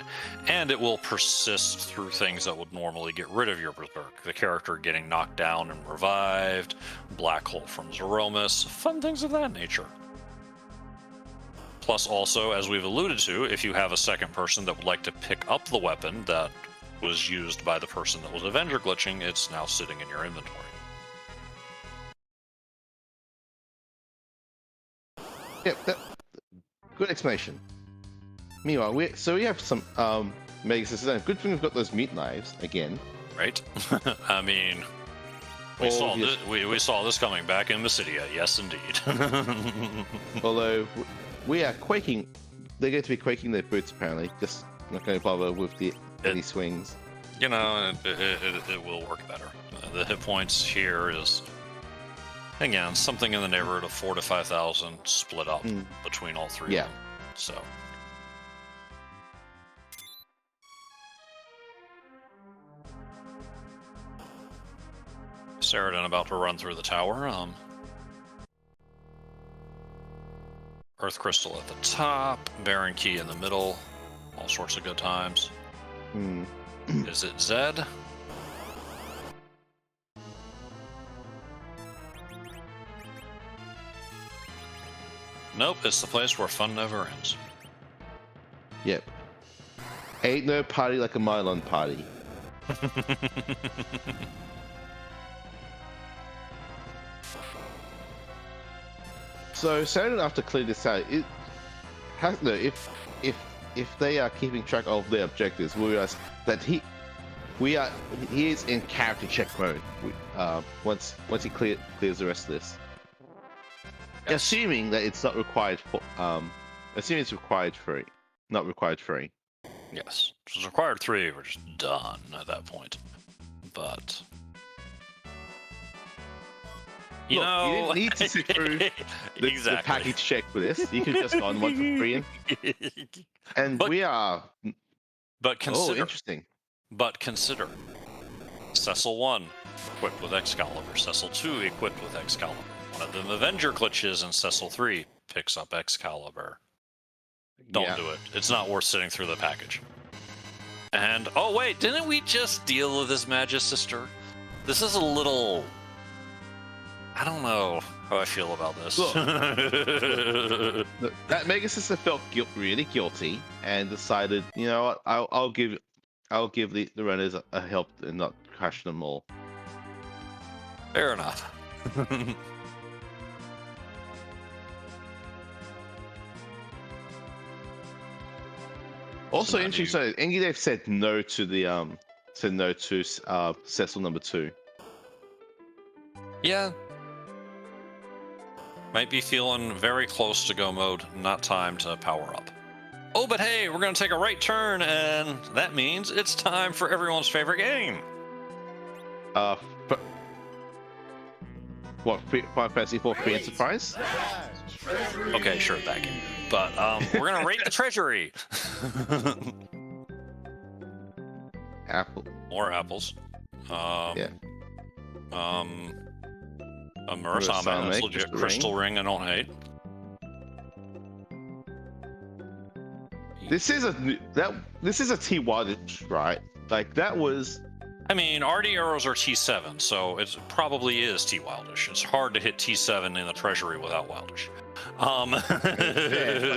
and it will persist through things that would normally get rid of your Berserk. The character getting knocked down and revived, Black Hole from Zeromus, fun things of that nature. Plus also, as we've alluded to, if you have a second person that would like to pick up the weapon that was used by the person that was Avenger glitching, it's now sitting in your inventory. Yep, good explanation. Meanwhile, we have some Mega Systems. Good thing we've got those meat knives again. Right? I mean, we saw this coming back in Mysidia, yes indeed. Although we are quaking, they're going to be quaking their boots apparently. Just not going to bother with any swings. You know, it will work better. The hit points here is, again, something in the neighborhood of 4,000 to 5,000 split up between all three of them. So. Saradin about to run through the tower. Earth Crystal at the top, Baron Key in the middle. All sorts of good times. Is it Zed? Nope, it's the place where fun never ends. Yep. Ain't no party like a Mylon party. So Saturn, after clearing this out, it has if they are keeping track of their objectives, we realize that he is in character check mode. Once he clears the rest of this, assuming that it's not required for assuming it's required free, not required free. Yes, if it's required 3, we're just done at that point. But you didn't need to sit through the package check for this. You could just gone one for free. We are. But consider. Oh, interesting. But consider. Cecil 1 equipped with Excalibur. Cecil 2 equipped with Excalibur. One of them Avenger glitches, and Cecil 3 picks up Excalibur. Don't do it. It's not worth sitting through the package. And oh wait, didn't we just deal with this Magisister? This is a little. I don't know how I feel about this. Look, that Mega Sister felt really guilty and decided, you know what, I'll give the runners a help and not crush them all. Fair enough. Also interesting, so Engadave said no to the Cecil number 2. Yeah. Might be feeling very close to go mode, not time to power up. Oh, but hey, we're going to take a right turn, and that means it's time for everyone's favorite game. what Final Fantasy 4 Free Enterprise? Okay, sure, that game. But we're gonna rate the treasury. Apple. More apples. Yeah. A Murasame, that's Murasame, legit. Crystal Crystal ring, I don't hate. This is a T Wildish, right? Like that was. I mean, RD arrows are T7, so it probably is T Wildish. It's hard to hit T7 in the treasury without Wildish. Yeah,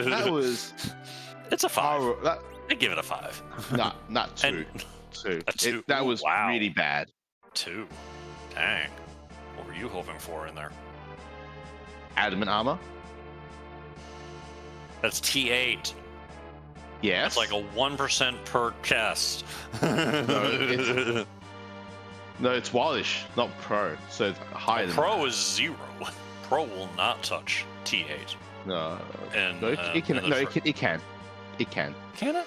that was. It's a 5. That, I give it a 5. not 2. And- 2. A 2. That was Wow. really bad. 2. Dang. What were you hoping for in there? Adamant armor. That's T8. Yes. That's like a 1% per chest. No, it's Wildish, not Pro. So it's higher than Pro is 0. Pro will not touch T8. No. And No, it can. No, it can. It can. Can it?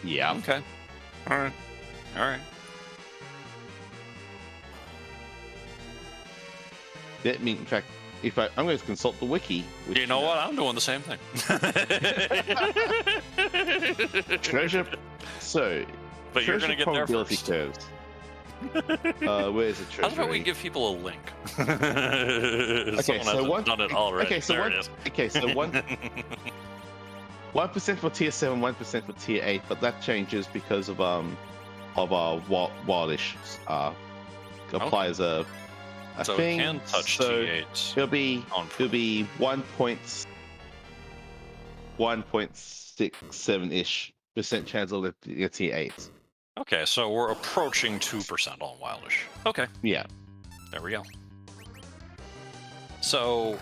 Yeah. Okay. All right. All right. That mean, in fact, if I'm going to consult the wiki. Which, You know what? I'm doing the same thing. Treasure. So. But you're going to get there probability first. curves. Where's the treasure? How about we give people a link? Okay, Someone so hasn't one. done it already. Okay, so there one. it is. Okay, so 1% for tier 7, 1% for tier 8, but that changes because of Wildish applies a So thing. it can touch so T8 it'll be on Pro. 1.67 ish percent chance of the tier 8. Okay, so we're approaching 2% on Wildish. Okay, Yeah. there we go. So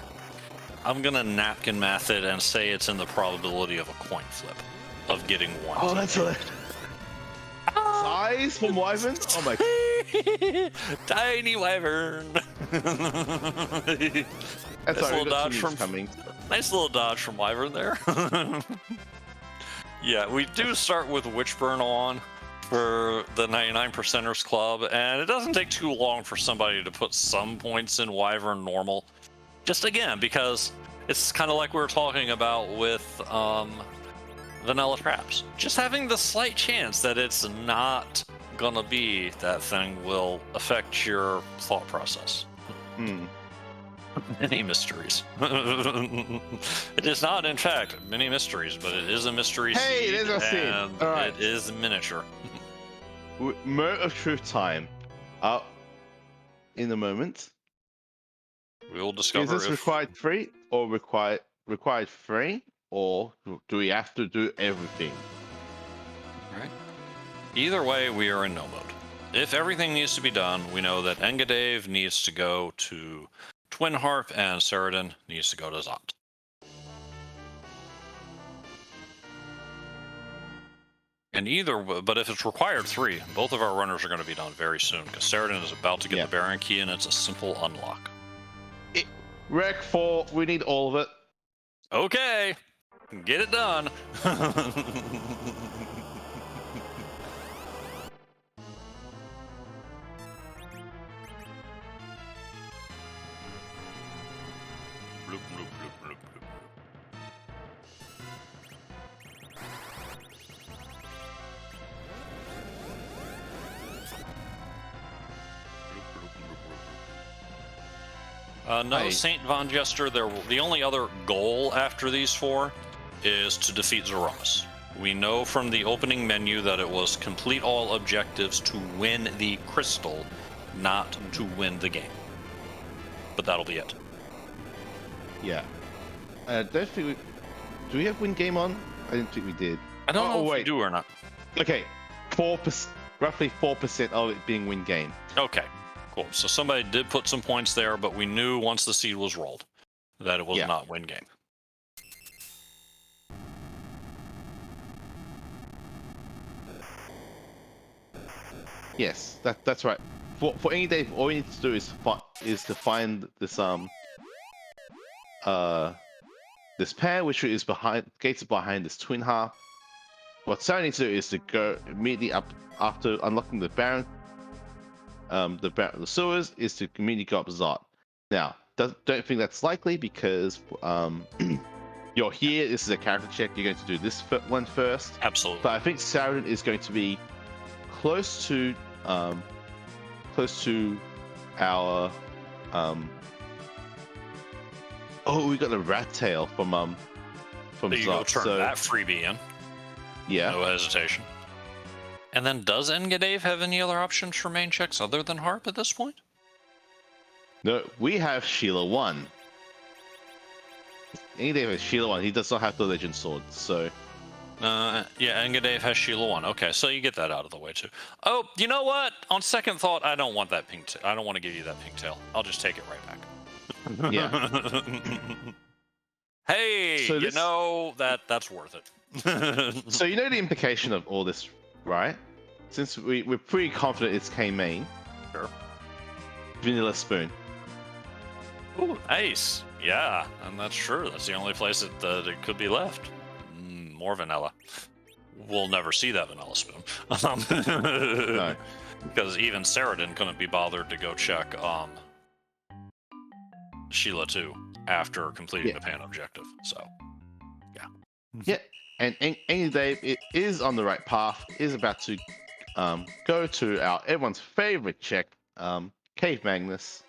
I'm gonna napkin math it and say it's in the probability of a coin flip of getting 1. Oh, that's a size from Wyvern. Oh my. Tiny wyvern. That's Nice sorry, little we've got dodge two from news coming. Nice little dodge from wyvern there. Yeah, we do start with Witchburn on for the 99%ers Club, and it doesn't take too long for somebody to put some points in Wyvern normal. Just again, because it's kind of like we were talking about with Vanilla Traps. Just having the slight chance that it's not gonna be that thing will affect your thought process. Many mysteries. It is not, in fact, many mysteries, but it is a mystery. Hey, seed, there's a seed. and All right. it is miniature. Moment of truth time. In a moment. We will Is discover this if required 3 or required 3, or do we have to do everything? Right. Either way, we are in no mode. If everything needs to be done, we know that Engadave needs to go to Twin Harp and Ceradan needs to go to Zot. And but if it's required 3, both of our runners are going to be done very soon because Ceradan is about to get the Baron Key and it's a simple unlock. Rec 4, we need all of it. Okay, get it done. Bloop, bloop, bloop, bloop, bloop. No, Saint Von Jester. The only other goal after these 4 is to defeat Zeromus. We know from the opening menu that it was complete all objectives to win the crystal, not to win the game. But that'll be it. Yeah. Don't think do we have win game on? I didn't think we did. I don't know if wait. we do or not. Okay, 4%, roughly 4% of it being win game. Okay, cool. So somebody did put some points there, but we knew once the seed was rolled that it was not win game. Yes, that's right. For any day, all we need to do is to find this this pair, which is gated behind this Twin Harp. What Sarah needs to do is to go immediately up after unlocking the Baron, the sewers, is to immediately go up Zot. Now, don't think that's likely because you're here. This is a character check. You're going to do this one first. Absolutely. But I think Saradin is going to be close to our oh, we got the rat tail from So you go Zot. turn So that freebie in. yeah, No hesitation. And then does Engadave have any other options for main checks other than Harp at this point? no, we have Sheila 1. Any day has Sheila 1. He does not have the Legend Sword, so Yeah, Engadave has Sheila 1. Okay, so you get that out of the way too. Oh, you know what? On second thought, I don't want that pink I don't want to give you that pink tail. I'll just take it right back. yeah. Hey, So you know that's worth it. So you know the implication of all this, right? Since we're pretty confident it's K-Main. Sure. Vanilla Spoon. Ooh, nice. Yeah, and that's true. That's the only place that it could be left. More vanilla. We'll never see that vanilla spoon. No. Because even Saradin couldn't be bothered to go check Sheila 2 after completing the Pan objective. So, yeah. Yeah, and any day it is on the right path. Is about to go to our everyone's favorite check, Cave Magnus.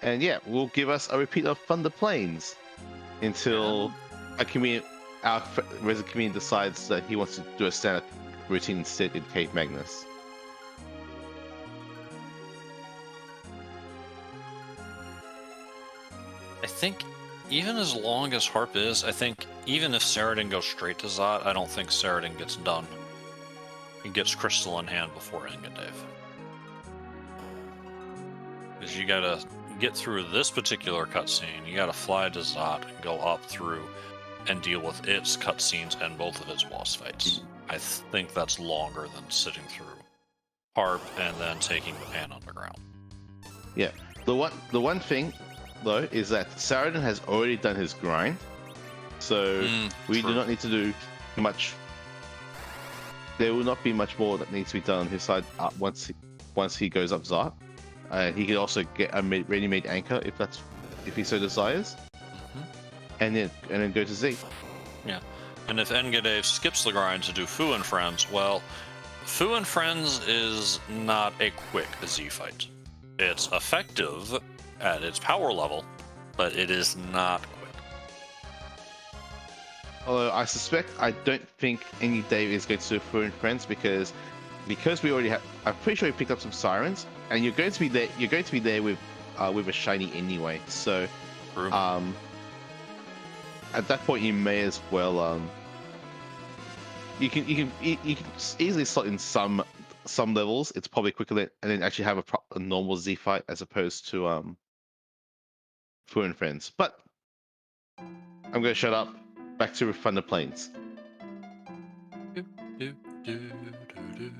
And yeah, will give us a repeat of Thunder Plains until our resident community decides that he wants to do a standard routine instead in Cave Magnus. I think even as long as Harp is, I think even if Saradin goes straight to Zot, I don't think Saradin gets done. He gets Crystal in hand before Engadave. Because you gotta get through this particular cutscene, you gotta fly to Zot and go up through and deal with its cutscenes and both of its boss fights. I think that's longer than sitting through Harp and then taking the Pan Underground. Yeah, the one thing though is that Saradin has already done his grind, so we do not need to do much. There will not be much more that needs to be done on his side once he goes up Zot. He can also get a ready-made anchor if he so desires, and then go to Z. Yeah, and if Engadave skips the grind to do Fu and Friends, well, Fu and Friends is not a quick Z fight. It's effective at its power level, but it is not quick. Although I don't think any Dave is going to do Fu and Friends because we already have. I'm pretty sure we picked up some sirens, and you're going to be there. You're going to be there with a shiny anyway. So, True. at that point, you may as well. You can easily slot in some levels. It's probably quicker and then actually have a normal Z fight as opposed to Fu and Friends. But I'm going to shut up. Back to Thunder Plains. Do, do, do, do.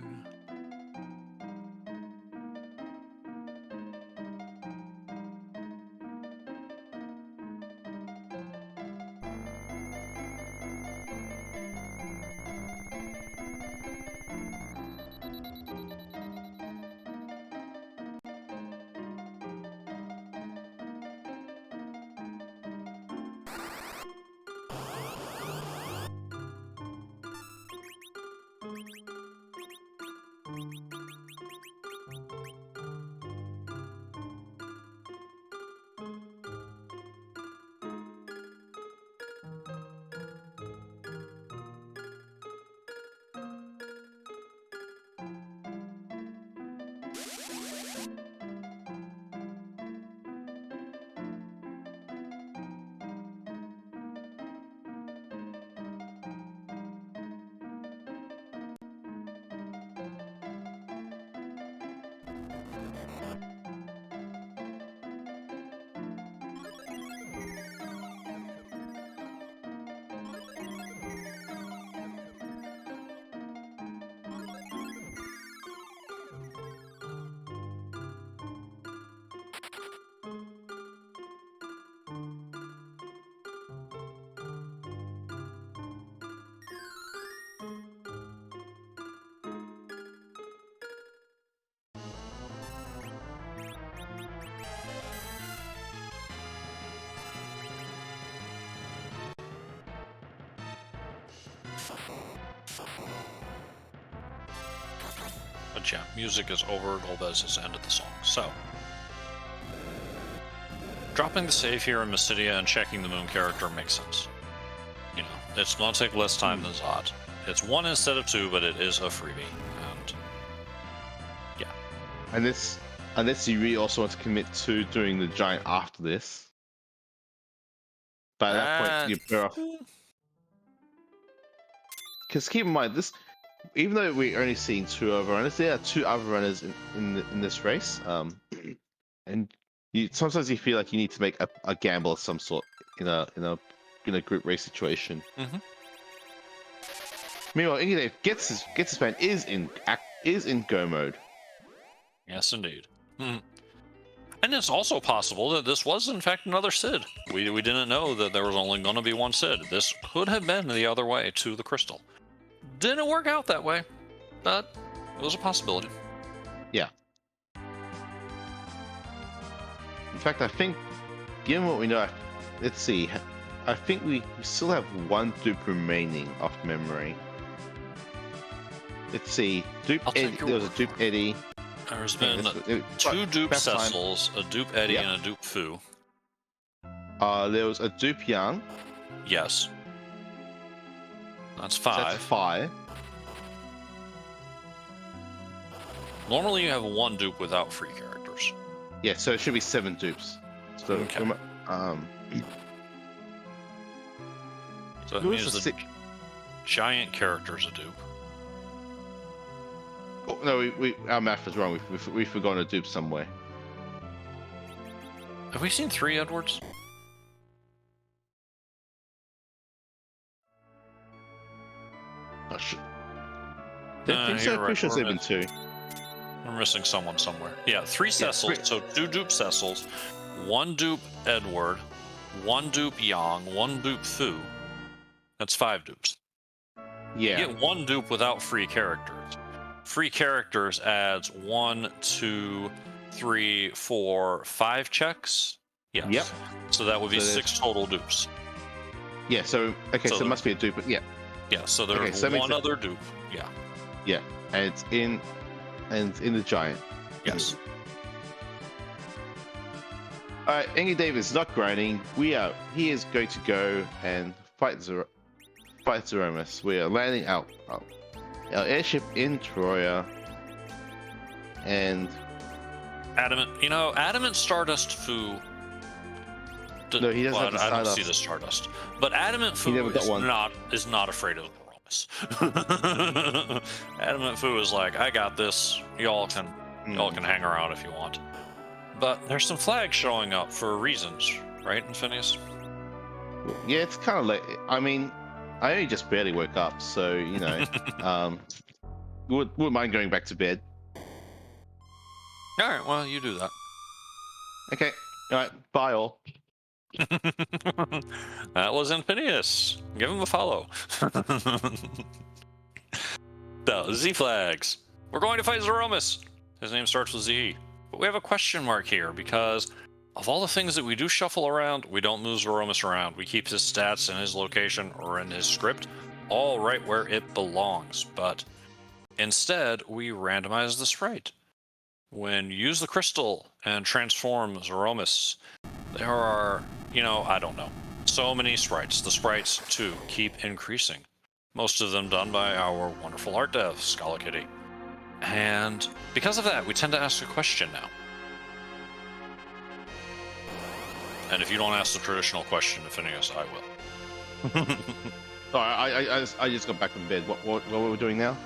yeah, music is over. Golbez has ended the song. So, dropping the save here in Mysidia and checking the moon character makes sense. You know, it's going to take less time than Zod. It's 1 instead of 2, but it is a freebie. And yeah. Unless you really also want to commit to doing the giant after this. But at that point, you're better off. Because keep in mind, this, even though we're only seeing 2 other runners, there are 2 other runners in this race. And sometimes you feel like you need to make a gamble of some sort in a group race situation. Mm-hmm. Meanwhile, Ingrid gets his band is in go mode. Yes, indeed. Hmm. And it's also possible that this was, in fact, another Sid. We didn't know that there was only going to be one Sid. This could have been the other way to the crystal. Didn't work out that way, but it was a possibility. Yeah. In fact, I think, given what we know, let's see. I think we still have 1 dupe remaining off memory. Let's see. Dupe Eddie. There was a Dupe Eddie. There's been 2 dupe Cecils, a dupe Eddie, and a dupe Fu. There was a dupe Young. Yes. That's 5. So that's 5. Normally you have 1 dupe without free characters. Yeah, so it should be 7 dupes. So, okay. So it means the giant character's a dupe. Oh, no, our math is wrong. We've forgotten a dupe somewhere. Have we seen 3 Edwards? Oh, shit. Pretty sure there's even 2. We're missing someone somewhere. Yeah, 3 Cecils. So 2 dupe Cecils, 1 dupe Edward, 1 dupe Yang, 1 dupe Fu. That's 5 dupes. Yeah. You get 1 dupe without free characters. Free characters adds 1, 2, 3, 4, 5 checks. Yes. Yep. So that would be 6 total dupes. Yeah. So okay. So it must be a dupe. But yeah. Yeah. So there's 1 other dupe. Yeah. Yeah, and it's in the giant. Yes. All right. Ingrid Davis is not grinding. He is going to go and fight Zeromus. We are landing our airship in Troya, and Adamant Stardust Fu. No, he doesn't have the I don't Stardust. see the Stardust, but Adamant Fu is not afraid of Zeromus. Adamant Fu is like, I got this. Y'all can hang around if you want. But there's some flags showing up for reasons, right, Infinius? Yeah, it's kind of late. I mean, I only just barely woke up, so wouldn't mind going back to bed. All right, well, you do that. Okay, all right, bye all. That was Infinius. Give him a follow. So, Z flags. We're going to fight Zeromus. His name starts with Z. But we have a question mark here because of all the things that we do shuffle around, we don't move Zeromus around. We keep his stats in his location or in his script, all right where it belongs. But instead, we randomize the sprite. When you use the crystal and transform Zeromus, there are, I don't know, so many sprites. The sprites, too, keep increasing. Most of them done by our wonderful art dev, Scala Kitty. And because of that, we tend to ask a question now. And if you don't ask the traditional question, Phineas, I will. Sorry, I just got back in bed. What were we doing now?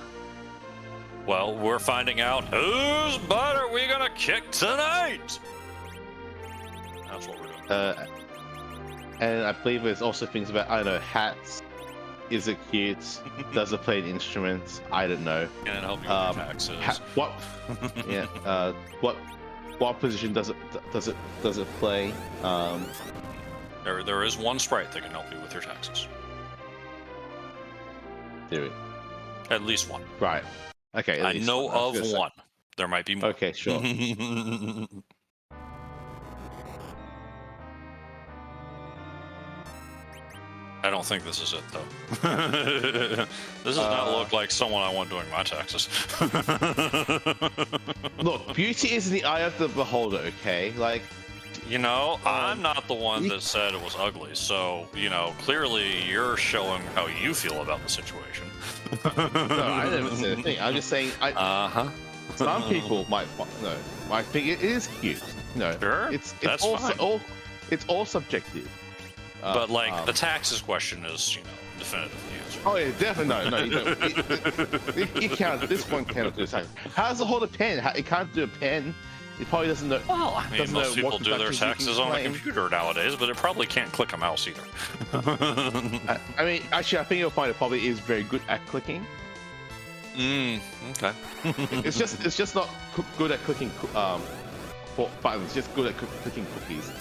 Well, we're finding out whose butt are we gonna kick tonight? That's what we're doing. And I believe there's also things about, I don't know, hats. Is it cute? Does it play an instrument? I don't know. Can it help you with your taxes? What? Yeah. What position does it play? There is one sprite that can help you with your taxes. Theory. At least one. Right. Okay. I know of one. There might be more. Okay, sure. I don't think this is it, though. This does not look like someone I want doing my taxes. Look, beauty is in the eye of the beholder, okay? Like, You know, I'm not the one that said it was ugly, so, you know, clearly you're showing how you feel about the situation. no, I never said a thing. I'm just saying, some people might no. I think it is cute. No, Sure, it's that's also fine. it's all subjective. But, like, the taxes question is, you know, definitively answered. Oh yeah, definitely no. You don't. You can't. This one cannot do tax. How does it hold a pen? It can't do a pen. It probably doesn't know. Well, I mean, doesn't most know people what do their deductions you can taxes on a claim. computer nowadays, but it probably can't click a mouse either. I mean, actually, I think you'll find it probably is very good at clicking. Okay. It's just not good at clicking for buttons. It's just good at clicking cookies.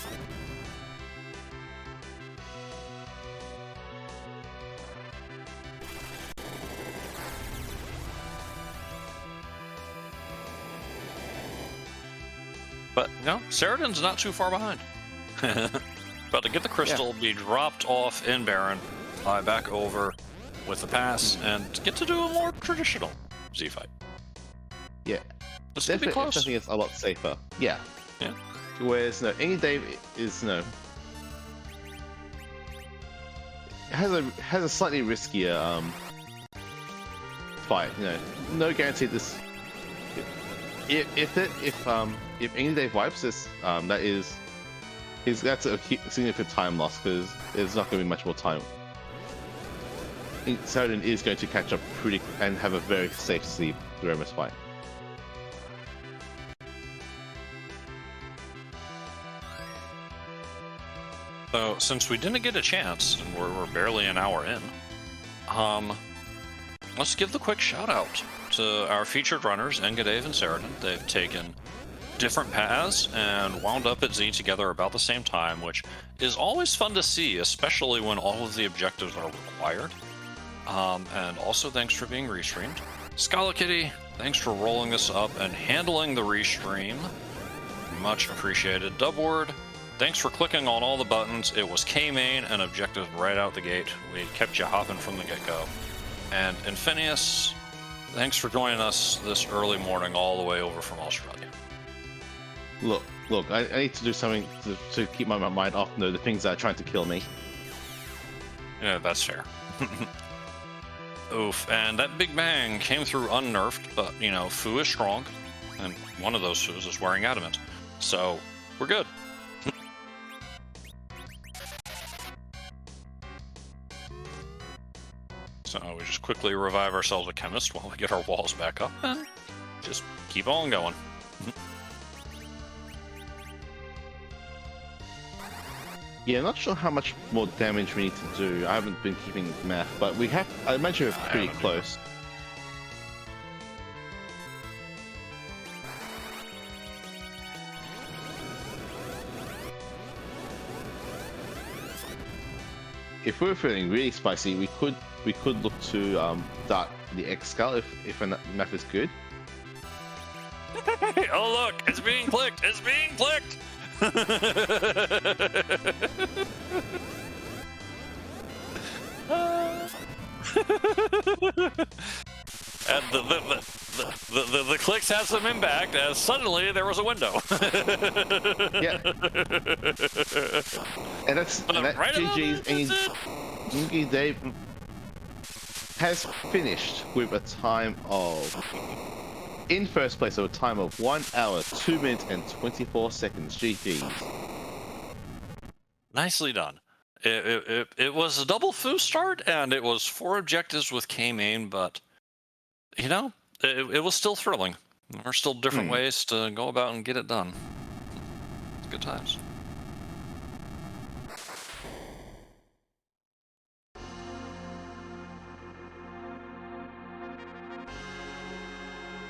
But, you know, Ceridan's not too far behind. About to get the crystal, be dropped off in Baron, fly back over with the pass, and get to do a more traditional Z fight. Yeah. This could be Definitely, close. I think it's a lot safer. Yeah. Yeah. Whereas no, Any Dave is has a slightly riskier fight. You know, no guarantee this. If Any Dave wipes this, that's a significant time loss because there's not going to be much more time. Ceridan is going to catch up pretty and have a very safe sleep through this fight. So, since we didn't get a chance, and we're barely an hour in, let's give the quick shout out to our featured runners, Engadave and Ceridan. They've taken different paths and wound up at Z together about the same time, which is always fun to see, especially when all of the objectives are required. And also thanks for being restreamed. Scala Kitty, thanks for rolling this up and handling the restream. Much appreciated. Dubword, thanks for clicking on all the buttons. It was K-Main and objectives right out the gate. We kept you hopping from the get-go. And Infinius, thanks for joining us this early morning all the way over from Australia. Look, I need to do something to keep my mind off the things that are trying to kill me. Yeah, that's fair. Oof, and that Big Bang came through unnerfed, but, you know, Fu is strong, and one of those Fu's is wearing adamant. So, we're good. So we just quickly revive ourselves a chemist while we get our walls back up, and just keep on going. Yeah, not sure how much more damage we need to do. I haven't been keeping math, but we have. I imagine we're pretty haven't close. If we were feeling really spicy, we could look to dart the X Skull if our math is good. Oh look, it's being clicked! It's being clicked! And the clicks had some impact as suddenly there was a window. Yeah. And that Right GG's about it, that's Ingy Dave has finished with a time of, in first place, of a time of 1 hour, 2 minutes, and 24 seconds. GG's. Nicely done. It was a double Fu start, and it was 4 objectives with K-Main, but, you know, it was still thrilling. There are still different ways to go about and get it done. Good times.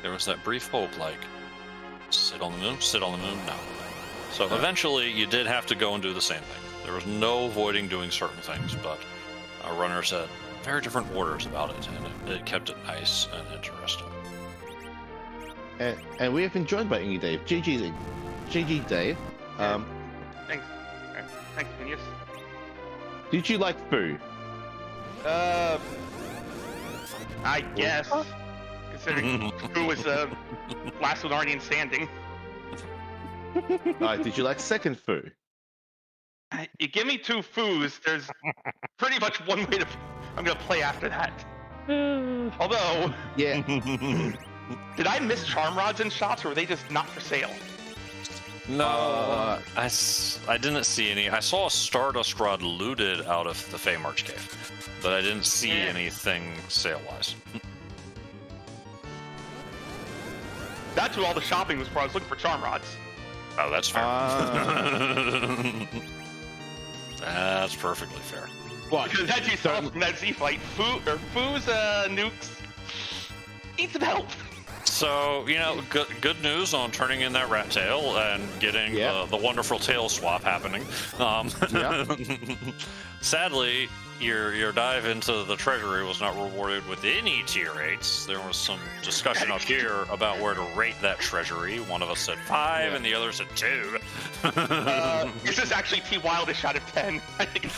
There was that brief hope, like, sit on the moon, no. So eventually you did have to go and do the same thing. There was no avoiding doing certain things, but our runners had very different orders about it, and it kept it nice and interesting. And we have been joined by Ingy Dave. GG Dave. Thanks, Phineas. Did you like Fu? I guess, considering who was the last Lunardian standing. Alright, did you like second foo? You give me 2 foos, there's pretty much one way to I'm gonna play after that. Although, Yeah. did I miss charm rods in shops, or were they just not for sale? No, I didn't see any. I saw a Stardust Rod looted out of the Feymarch cave, but I didn't see anything sale-wise. That's what all the shopping was for. I was looking for charm rods. Oh, that's fair. That's perfectly fair. What? Because as you saw from that Z fight, Foo's nukes need some help. So, you know, good news on turning in that rat tail and getting the wonderful tail swap happening. Sadly, your dive into the treasury was not rewarded with any tier 8s. There was some discussion up here about where to rate that treasury. One of us said 5 and the other said 2. This is actually T Wildish out of 10. I think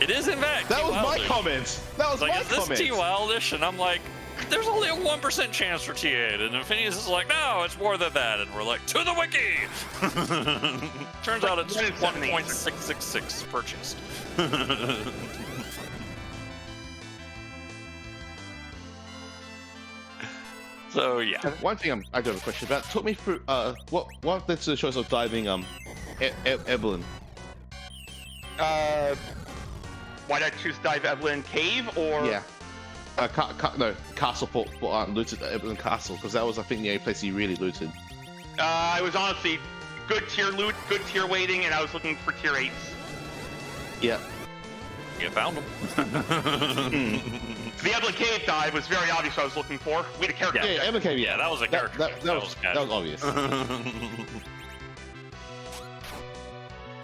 it is, in fact. That was my comment. That was like, my is this comment. T Wildish? And I'm like, there's only a 1% chance for T8. And Phineas is like, no, it's more than that. And we're like, to the wiki! Turns out it's 1.666 purchased. So, yeah. One thing I do have a question about. Talk me through what led to the choice of diving Evelyn? why did I choose dive Evelyn Cave or? Yeah. No, Castle for looted Evelyn Castle, because that was, I think, the only place you really looted. I was honestly good tier loot, good tier waiting, and I was looking for tier 8s. Yeah. You found them. The Evelyn Cave dive was very obvious what I was looking for. We had a character. Yeah, Evelyn Cave. Yeah, that was a character. That was obvious.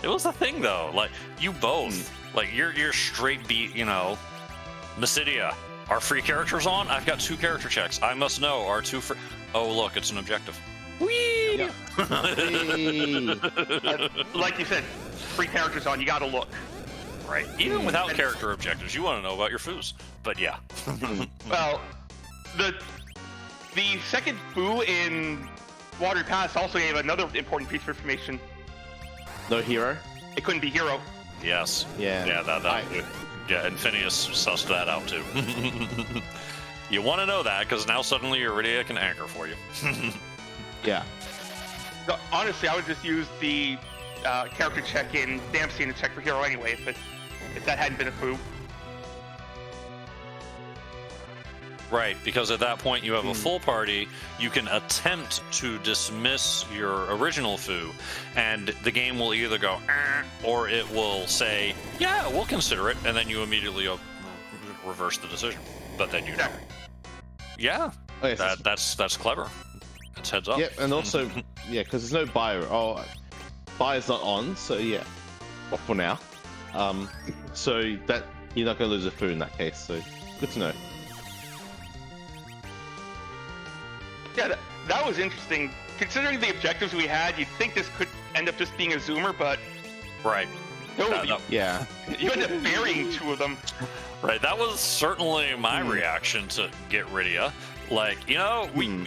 It was a thing though. Like you both, like you're straight beat. You know, Mysidia. Are free characters on? I've got 2 character checks. I must know. Are 2 free? Oh, look, it's an objective. Whee! Yeah. Like you said, free characters on. You gotta look. Right. Even without character objectives, you want to know about your foos. But yeah. Well, the second foo in Watery Pass also gave another important piece of information. No hero. It couldn't be hero. Yes. Yeah. Yeah. Yeah, and Phineas sussed that out too. You want to know that because now suddenly Iridia can anchor for you. Yeah. No, honestly, I would just use the character check in Damstein to check for hero anyway, if that hadn't been a foo. Right, because at that point you have a full party, you can attempt to dismiss your original foo, and the game will either go, or it will say, yeah, we'll consider it, and then you immediately reverse the decision. But then you know. Yeah, Oh, yes, that's clever. It's heads up. Yep, and also, yeah, because there's no buyer. Oh, buyer's not on, so yeah. Well, for now. So that you're not going to lose a foo in that case. So good to know. Yeah, that was interesting. Considering the objectives we had, you'd think this could end up just being a zoomer, but Right. no, Yeah. you end up burying 2 of them. Right, that was certainly my reaction to get Iridia. Like, you know, we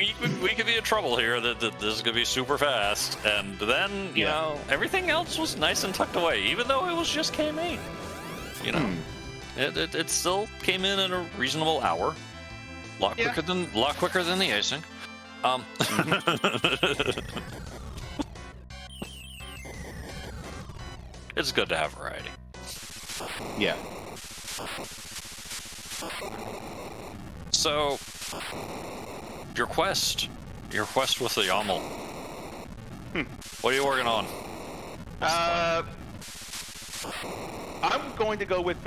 could be in trouble here. That this is gonna be super fast, and then you know everything else was nice and tucked away, even though it was just K-Main. You know, it still came in a reasonable hour, a lot quicker than the async. It's good to have variety. Yeah. So, your quest with the YAML. What are you working on? I'm going to go with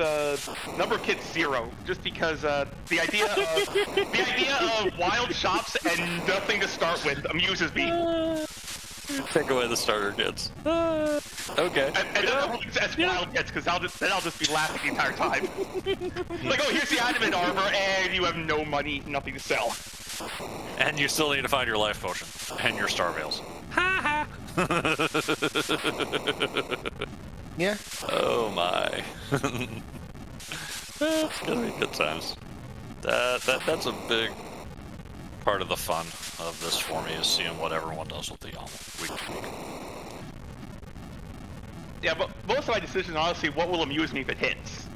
number kit 0, just because the idea of wild shops and nothing to start with amuses me. Take away the starter kits. Okay. And as wild kits, because then I'll just be laughing the entire time. Like, oh, here's the adamant armor, and you have no money, nothing to sell. And you still need to find your life potion and your star veils. Ha ha! Yeah. Oh my. It's gonna be good times. That's a big part of the fun of this for me, is seeing what everyone does with the YAML week to week. Yeah, but most of my decisions, honestly, what will amuse me if it hits?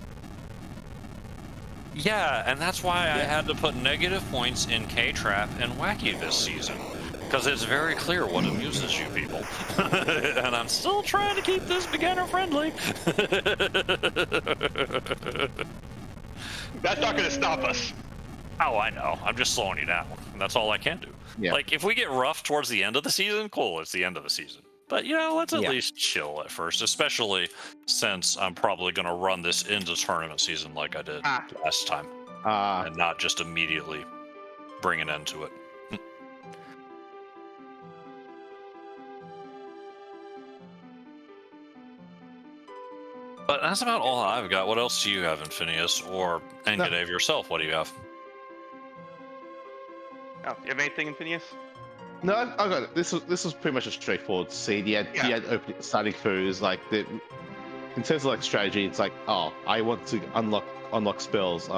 Yeah, and that's why I had to put negative points in K-Trap and Wacky this season. Because it's very clear what amuses you people. And I'm still trying to keep this beginner friendly. That's not going to stop us. Oh, I know. I'm just slowing you down. That's all I can do. Yeah. Like, if we get rough towards the end of the season, cool, it's the end of the season. But, let's at least chill at first, especially since I'm probably going to run this into tournament season like I did last time. And not just immediately bring an end to it. But that's about all I've got. What else do you have, Infinius? Or Engedave yourself, what do you have? Oh, you have anything, Infinius? No, I got it. This was pretty much a straightforward seed. You had opening, starting foos, like in terms of like strategy, it's like, oh, I want to unlock spells.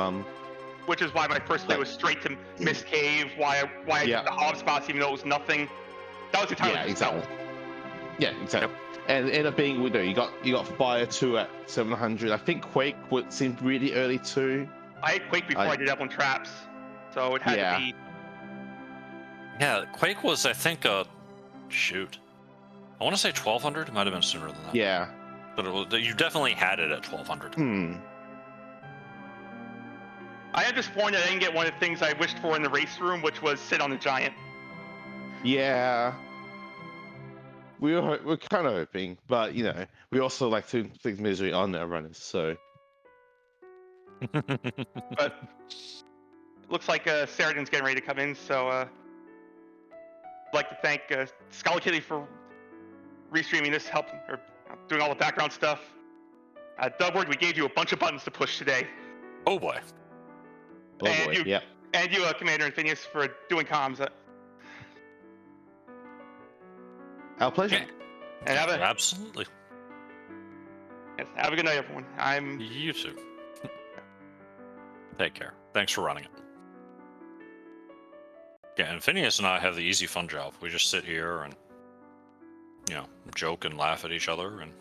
Which is why my first play was straight to Mist Cave. Why I did the Hob spots even though it was nothing. That was entirely exactly. Yeah, exactly. Yep. And it ended up being, you got Fire 2 at 700. I think Quake seemed really early too. I had Quake before I did Evelyn Traps, so it had to be. Yeah, Quake was, I think, shoot. I want to say 1200. It might have been sooner than that. Yeah. But you definitely had it at 1200. I am disappointed I didn't get one of the things I wished for in the race room, which was sit on the giant. Yeah. We're kind of hoping, but we also like to inflict misery on our runners, so. But looks like Saradin's getting ready to come in, so I'd like to thank Scholar Kitty for restreaming this, helping or doing all the background stuff. Dubward, we gave you a bunch of buttons to push today. Oh boy. And you, Commander Infinius, for doing comms. Our pleasure. And Absolutely. Yes, have a good night, everyone. You too. Take care. Thanks for running it. Yeah, and Phineas and I have the easy fun job. We just sit here and, joke and laugh at each other, and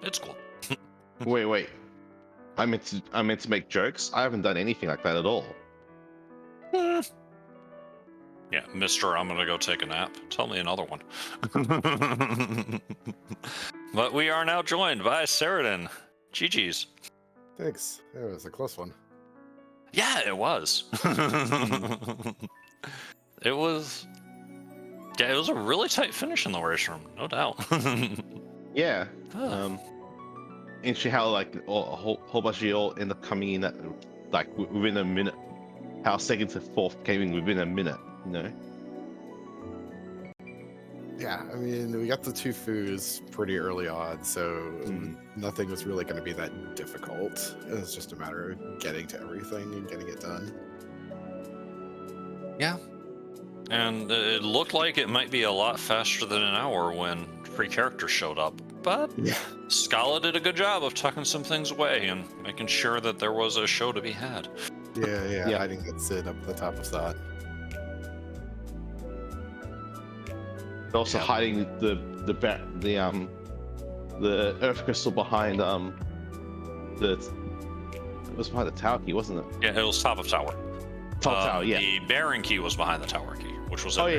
it's cool. Wait. I meant to make jokes. I haven't done anything like that at all. Yeah, Mister, I'm gonna go take a nap. Tell me another one. But we are now joined by Saradin. GG's. Thanks. It was a close one. Yeah, it was. It was a really tight finish in the race room, no doubt. Yeah. Interesting how like a whole bunch of you all end up coming in at like within a minute. How second to fourth came in within a minute, Yeah, I mean, we got the two foos pretty early on, so nothing was really going to be that difficult. It was just a matter of getting to everything and getting it done. Yeah. And it looked like it might be a lot faster than an hour when free characters showed up. But Scala did a good job of tucking some things away and making sure that there was a show to be had. Yeah. Hiding that Sid up the top of that. And also hiding the Earth Crystal behind it was behind the Tower Key, wasn't it? Yeah, it was top of tower. Tower, yeah. The Baron Key was behind the Tower Key, which was right.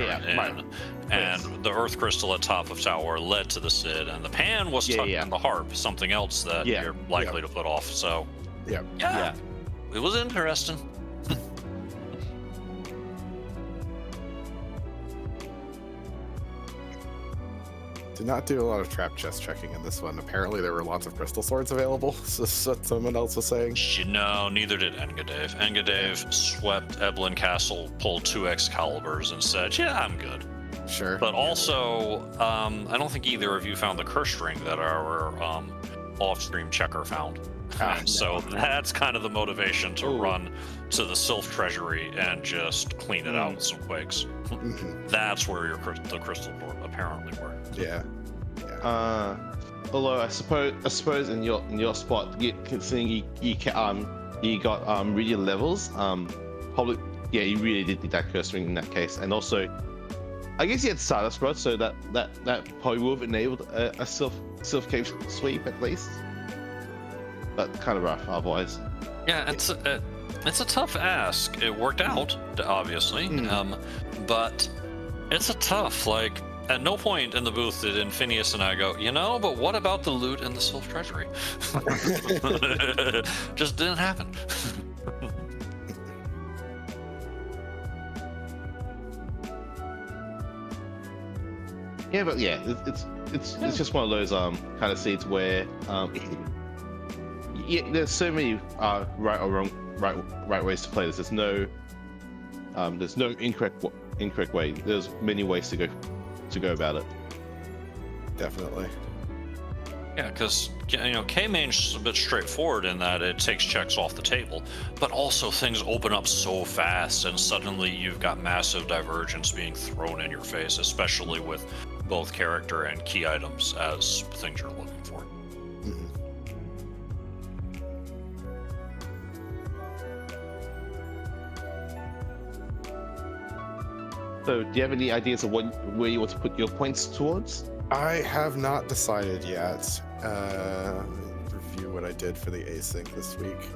And the Earth Crystal at top of tower led to the Sid, and the Pan was tucked in the Harp, something else that you're likely to put off. So, yeah, it was interesting. Did not do a lot of trap chest checking in this one. Apparently there were lots of crystal swords available, so what someone else was saying. No, neither did Engedave. Engedave swept Eblin Castle, pulled 2 Excaliburs, and said, I'm good. Sure. But also, I don't think either of you found the curse ring that our off-stream checker found. So that's kind of the motivation to run to the Sylph Treasury and just clean it out with some quakes. That's where the crystal apparently were. Yeah. Although I suppose in your spot, considering you you got read your levels. Probably, yeah, you really did need that curse ring in that case, and also, I guess you had Stardust Rod, so that probably would have enabled a Sylph Cave sweep at least. But kind of rough otherwise. Yeah, it's a tough ask. It worked out, obviously, but it's a tough. Like, at no point in the booth did Infinius and I go, but what about the loot in the Sylph Treasury? Just didn't happen. Yeah, but yeah, it's just one of those kind of seeds where yeah, there's so many right or wrong right ways to play this. There's no incorrect way. There's many ways to go about it. Definitely. Yeah, because K-Main's a bit straightforward in that it takes checks off the table, but also things open up so fast, and suddenly you've got massive divergence being thrown in your face, especially with both character and key items as things you're looking for. Mhm. So, do you have any ideas of where you want to put your points towards? I have not decided yet. Review what I did for the async this week.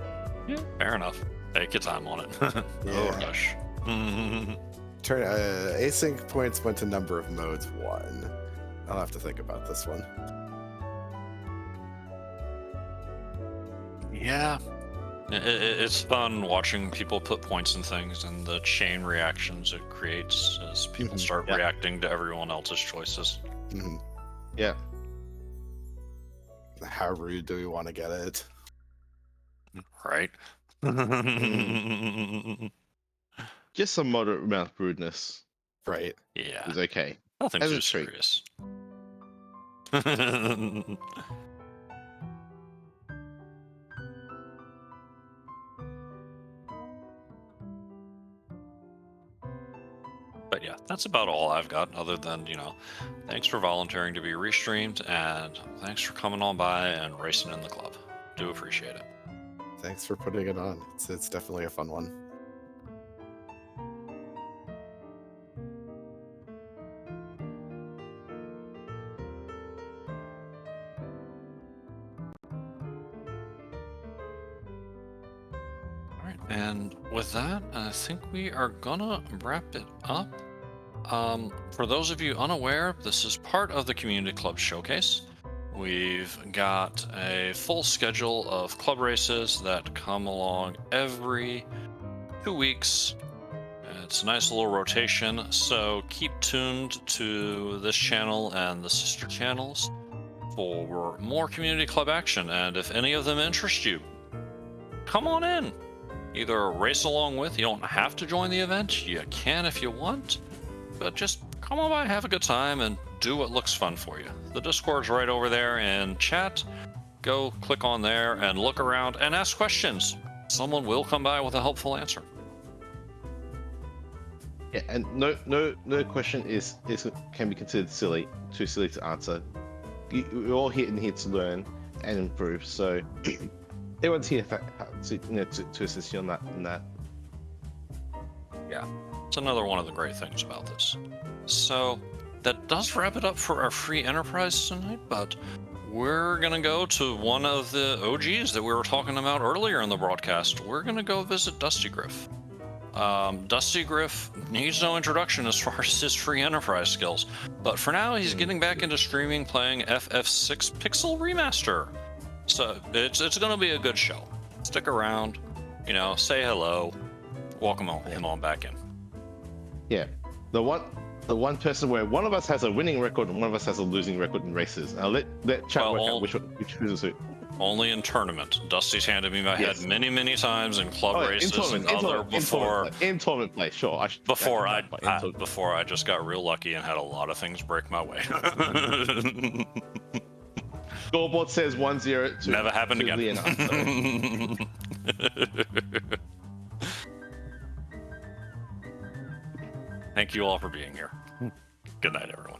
Yeah, fair enough. Take your time on it. Oh Yeah. gosh. Async points went to number of modes 1. I'll have to think about this one. Yeah. It's fun watching people put points in things and the chain reactions it creates as people start Yeah. reacting to everyone else's choices. Mhm. Yeah. How rude do we want to get it? Right? Just some moderate amount of rudeness Right. Yeah. is okay. Nothing As too a treat. serious. But yeah, that's about all I've got, other than, thanks for volunteering to be restreamed, and thanks for coming on by and racing in the club. Do appreciate it. Thanks for putting it on. It's definitely a fun one. All right, and with that, I think we are gonna wrap it up. For those of you unaware, this is part of the Community Club Showcase. We've got a full schedule of club races that come along every 2 weeks. It's a nice little rotation, so keep tuned to this channel and the sister channels for more Community Club action. And if any of them interest you, come on in. Either race along with, you don't have to join the event, you can if you want, but just come on by, have a good time, and do what looks fun for you. The Discord's right over there in chat. Go click on there and look around and ask questions. Someone will come by with a helpful answer. Yeah, and no question can be considered too silly to answer. We're all here to learn and improve. So everyone's here to assist you on that. Yeah, it's another one of the great things about this. So that does wrap it up for our free enterprise tonight, but we're gonna go to one of the OGs that we were talking about earlier in the broadcast. We're gonna go visit Dusty Griff. Dusty Griff needs no introduction as far as his free enterprise skills, but for now he's getting back into streaming, playing FF6 Pixel Remaster. So it's gonna be a good show. Stick around, say hello, welcome him on back in. Yeah, the one person where one of us has a winning record and one of us has a losing record in races. I'll let chat work out which is it. Only in tournament. Dusty's handed me my head many times in club races and in tournament play. Sure, before I just got real lucky and had a lot of things break my way. Scoreboard says 1-0 to Never happened to again. Leonard, so. Thank you all for being here. Good night, everyone.